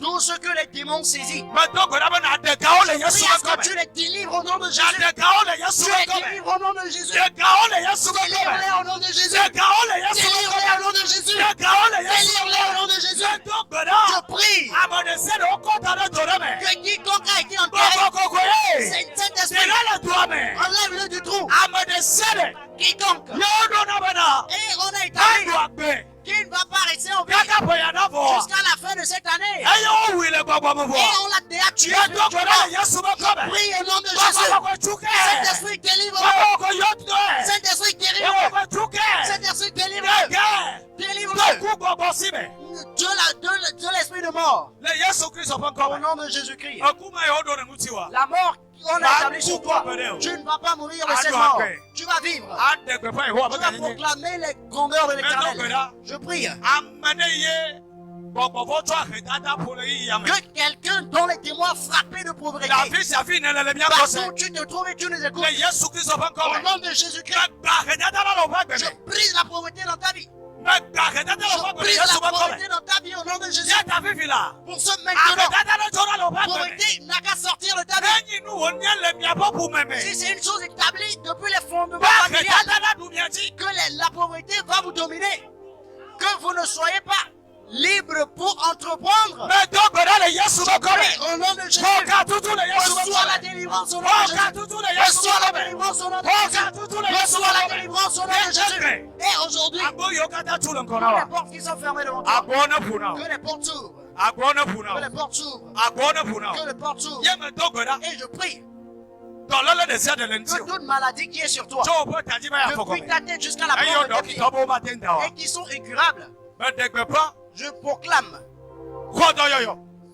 Tout ce que les démons saisissent. Que tu les délivres au nom de Jésus. Tu les délivres au nom de Jésus. Délivre-les au nom de Jésus. Délivre-les au nom de Jésus. Délivre-les au nom de Jésus. Je prie que quiconque a été enterré, Saint-Esprit, enlève-le du trou. Quiconque. Et on a établi qu'il ne va pas rester en vie jusqu'à la fin de cette année. Et on l'a déjà tué. Je prie au nom de Jésus. Saint-Esprit, délivre-le. Saint-Esprit, délivre-le. Saint-Esprit, délivre-le. Délivre-le de l'esprit de mort. Au nom de Jésus-Christ. La mort on a établi sur toi. Tu ne vas pas mourir de cette mort. Tu vas vivre. Tu vas proclamer les grandeurs de l'Éternel. Je prie que quelqu'un dont les démons ont frappé de pauvreté, partout tu te trouves et tu nous écoutes, au nom de Jésus-Christ, je brise la pauvreté dans ta vie. Je brise la pauvreté dans ta vie au nom de Jésus. Pour ce maintenant, la pauvreté n'a qu'à sortir de ta vie. Si c'est une chose établie depuis les fondements familiales, que la pauvreté va vous dominer, que vous ne soyez pas libre pour entreprendre. Au nom de Jésus, reçois la délivrance au nom de Jésus. Reçois la délivrance au nom de Jésus. Reçois la délivrance au nom de Jésus. Et aujourd'hui, que les portes qui sont fermées devant toi, que les portes s'ouvrent. Que les portes s'ouvrent. Que les portes s'ouvrent. Et je prie que toute maladie qui est sur toi, depuis ta tête jusqu'à la pointe de tes pieds, et qui sont incurables, je proclame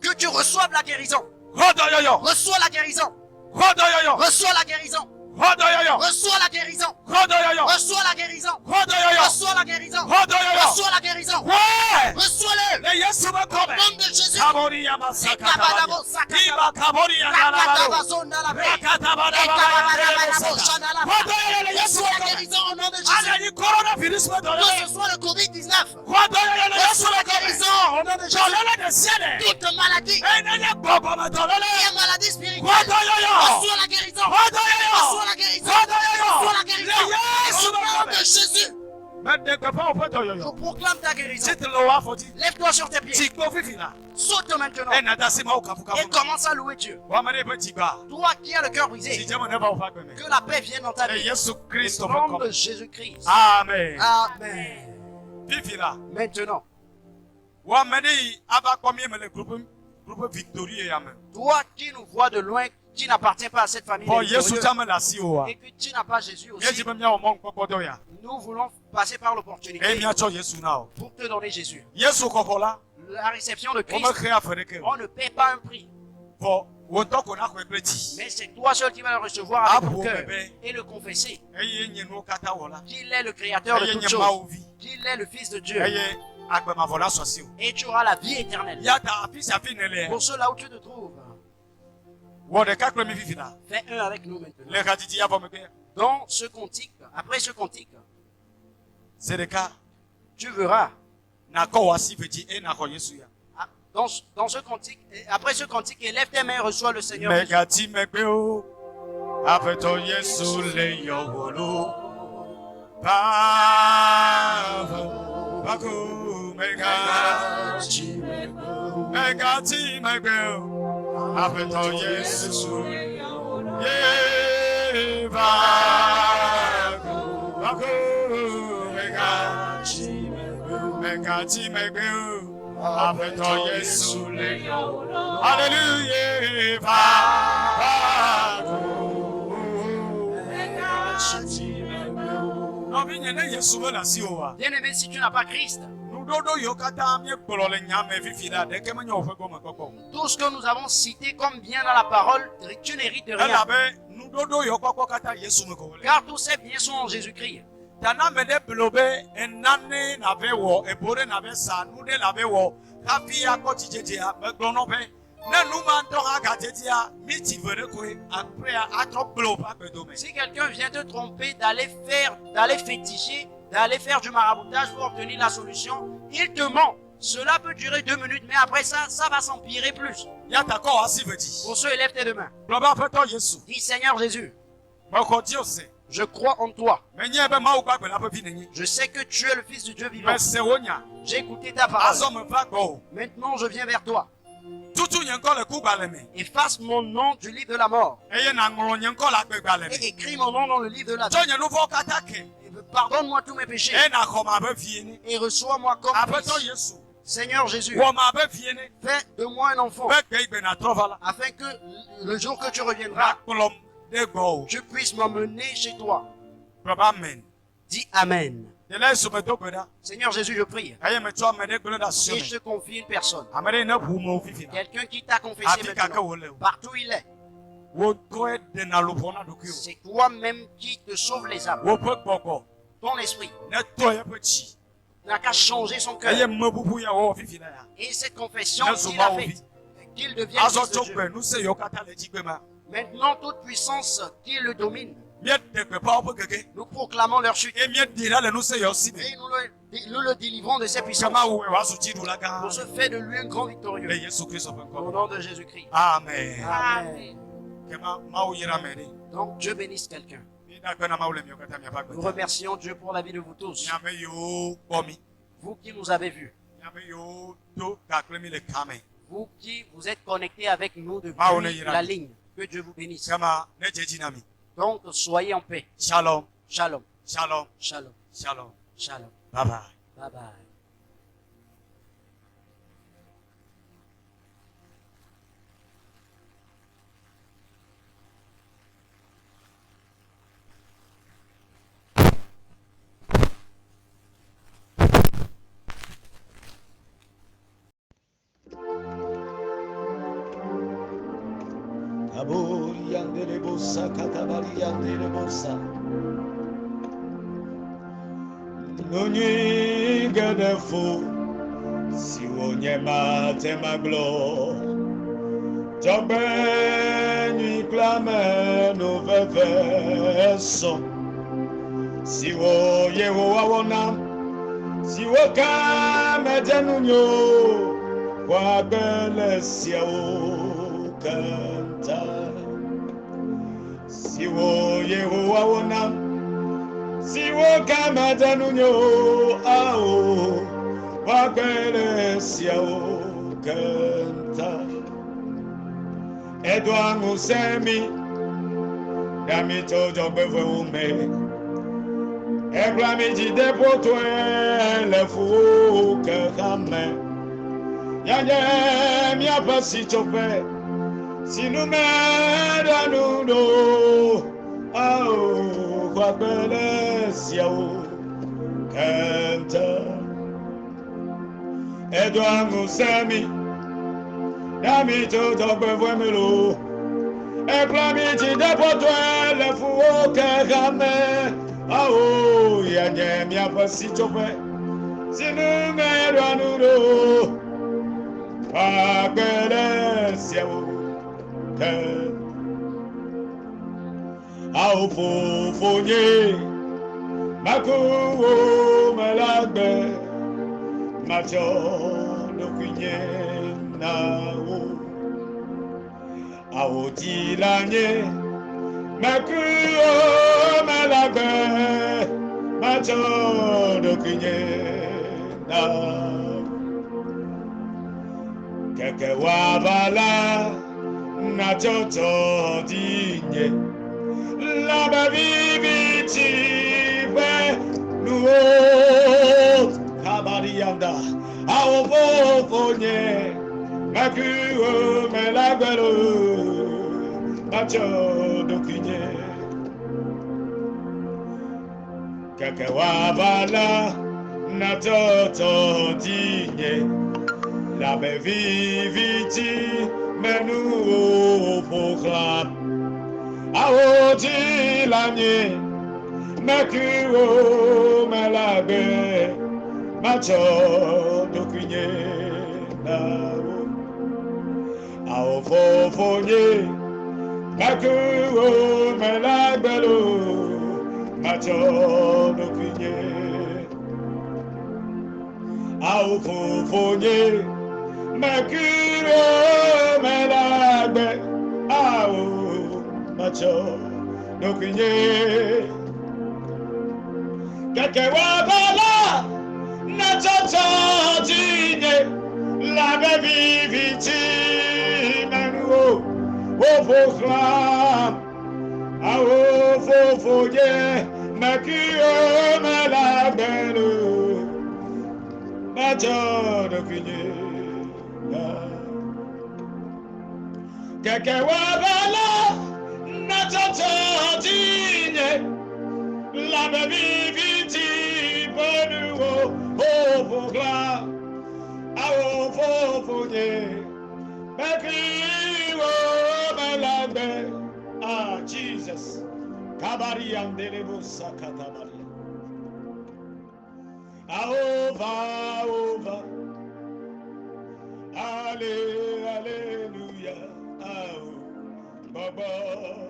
que tu reçoives la guérison. Reçois la guérison. Reçois la guérison. Reçois la guérison. Reçois la guérison. Reçois la guérison. Reçois la guérison. Reçois-le. Au nom de Jésus. Reçois la guérison au nom de Jésus. Que ce soit le Covid-19. Reçois la guérison au nom de Jésus. Toute maladie. Et maladie spirituelle. Reçois la guérison. Reçois la guérison. Reçois la guérison. Au nom de Jésus. Je proclame ta guérison. Lève-toi sur tes pieds. Saute maintenant. Et commence à louer Dieu. Toi qui as le cœur brisé, que la paix vienne dans ta vie. Au nom de Jésus-Christ. Amen. Amen. Maintenant, toi qui nous vois de loin, qui n'appartient pas à cette famille et que tu n'as pas Jésus aussi, nous voulons passer par l'opportunité pour te donner Jésus. La réception de Christ, on ne paie pas un prix. Mais c'est toi seul qui vas le recevoir avec ton cœur et le confesser qu'il est le créateur de toutes choses, qu'il est le Fils de Dieu. Et tu auras la vie éternelle. Pour cela où tu te trouves, fais un avec nous maintenant. Dans ce cantique, après ce cantique, tu verras. Dans ce cantique, après ce cantique, élève tes mains et reçois le Seigneur. Bien-aimé, si tu n'as pas Christ, tout ce que nous avons cité comme bien dans la parole, tu n'hérites rien. Car tous ces biens sont en Jésus-Christ. Kapi ako tijedia, beglono be. Ne nous mandons à gatedia, miti vere koe, après à trop globe à bedome. Si quelqu'un vient te tromper d'aller féticher, d'aller faire du maraboutage pour obtenir la solution, il te ment. Cela peut durer 2 minutes, mais après ça va s'empirer plus. Ya d'accord, asi veut dire. Pour ceux, élève tes deux mains. Globa peto Yesu. Dis Seigneur Jésus, Bako Dios. je crois en toi. Mais n'y a pas ma ou pas la pepi nengi. Je sais que tu es le Fils de Dieu vivant. Mais c'est onya. J'ai écouté ta parole. Azom va go. Maintenant, je viens vers toi. Tutu nyenko le coup baleme. Efface mon nom du livre de la mort. Eye na ngolo nyenko la gbe baleme. Et écris mon nom dans le livre de la vie. Tonye nouveau katake. Et pardonne-moi tous mes péchés. E na koma be fieni. Et reçois-moi comme Apeto fils. Yesu. Seigneur Jésus, Wo ma be fieni. fais de moi un enfant. Be gbe igbe na trovala. Afin que le jour que tu reviendras, Rakolom de go. je puisse m'emmener chez toi. Baba amen. Dis Amen. De la sumeto beda. Seigneur Jésus, je prie. Aye me to me de gbe da Et siome. je te confie une personne. Amere na humo fifina. Quelqu'un qui t'a confessé Ati kaka maintenant. wole. Partout il est. Wo to e de na lopona dokio. C'est toi-même qui te sauve les âmes. Wo pe gbogbo. Ton esprit Ne to ye pe chi. n'a qu'à changer son Aye cœur. me bubu ya wo fifina ya. Et cette confession Ne qu'il zuma a wo faite, fi. qu'il devienne Azo fils de Dieu. chokbe nous se yo kata le jigbe ma. Maintenant, toute puissance qui le domine, Miet de gbe pa opo gege. nous proclamons leur chute. E miet dira le nous se yo sibe. Et nous le délivrons de ces puissances. Kama uwe wa suchi du la ga. Pour se faire de lui un grand Le victorieux. Yesu Christ open Au ko. nom de Jésus-Christ. Amen. Amen. Kema ma u yira meri. Donc, Dieu bénisse quelqu'un. Ni da gbe na ma ule mi o kata mi ba Nous gbe. remercions Dieu pour la vie de vous tous. Nyame yo bomi. Vous qui nous avez vus. Nyame yo do ka klemi le kame. Vous qui vous êtes connectés avec nous depuis la ligne. Que Dieu vous bénisse. Kama ne jeji na mi. Donc, soyez en paix. Shalom. Shalom. Shalom. Shalom. Shalom. Shalom. Bye bye. Bye bye. Abori andere bossa katabari andere bossa Nonyi gadefo si wonye mate maglo Jogbe ni klame no veveso Si wo yeho awona si wo kame denunyo wa bele siao kanta si wo yehowa wona si wo kama danunyo ao wa bele siao kanta edwa ngusemi dami to jogbe fo me ebra mi jide poto le fu ka kame yanye mi apasi chope sinu mera nuno au kwa bele siao kanta edwa ngusemi dami to dogbe vwemelo ebra mi jide poto le fu ka kame au yanye mi apasi chope sinu mera nuno Agbere siawo ke Ao fofonye Makuwo malagbe Macho lokunye nawo Ao tilanye Makuwo malagbe Macho lokunye nawo Keke wabala na toto dinye la baviviti ve nuo kabarianda ao fonye makuo melagero macho dokunye Keke wabala na toto dinye La viviti menu au programme Aoti l'année Makuo malabe Macho dokunye Ao fofonye, makuro melagbelo, macho no kunye. Ao fofonye, makuro melagbe, ao macho no kunye. Keke wabala, na chacha jinye, la baby viti menuo, o foklam, a o fofoye, makio malabelo, macho no kunye. Keke wabala, na chacha jinye, la baby viti menuo, o foklam. Ao fofonye, Bekriwo melagbe. Ah, Jesus. Kabari andelebo sakatabari. Over. Alléluia. Baba.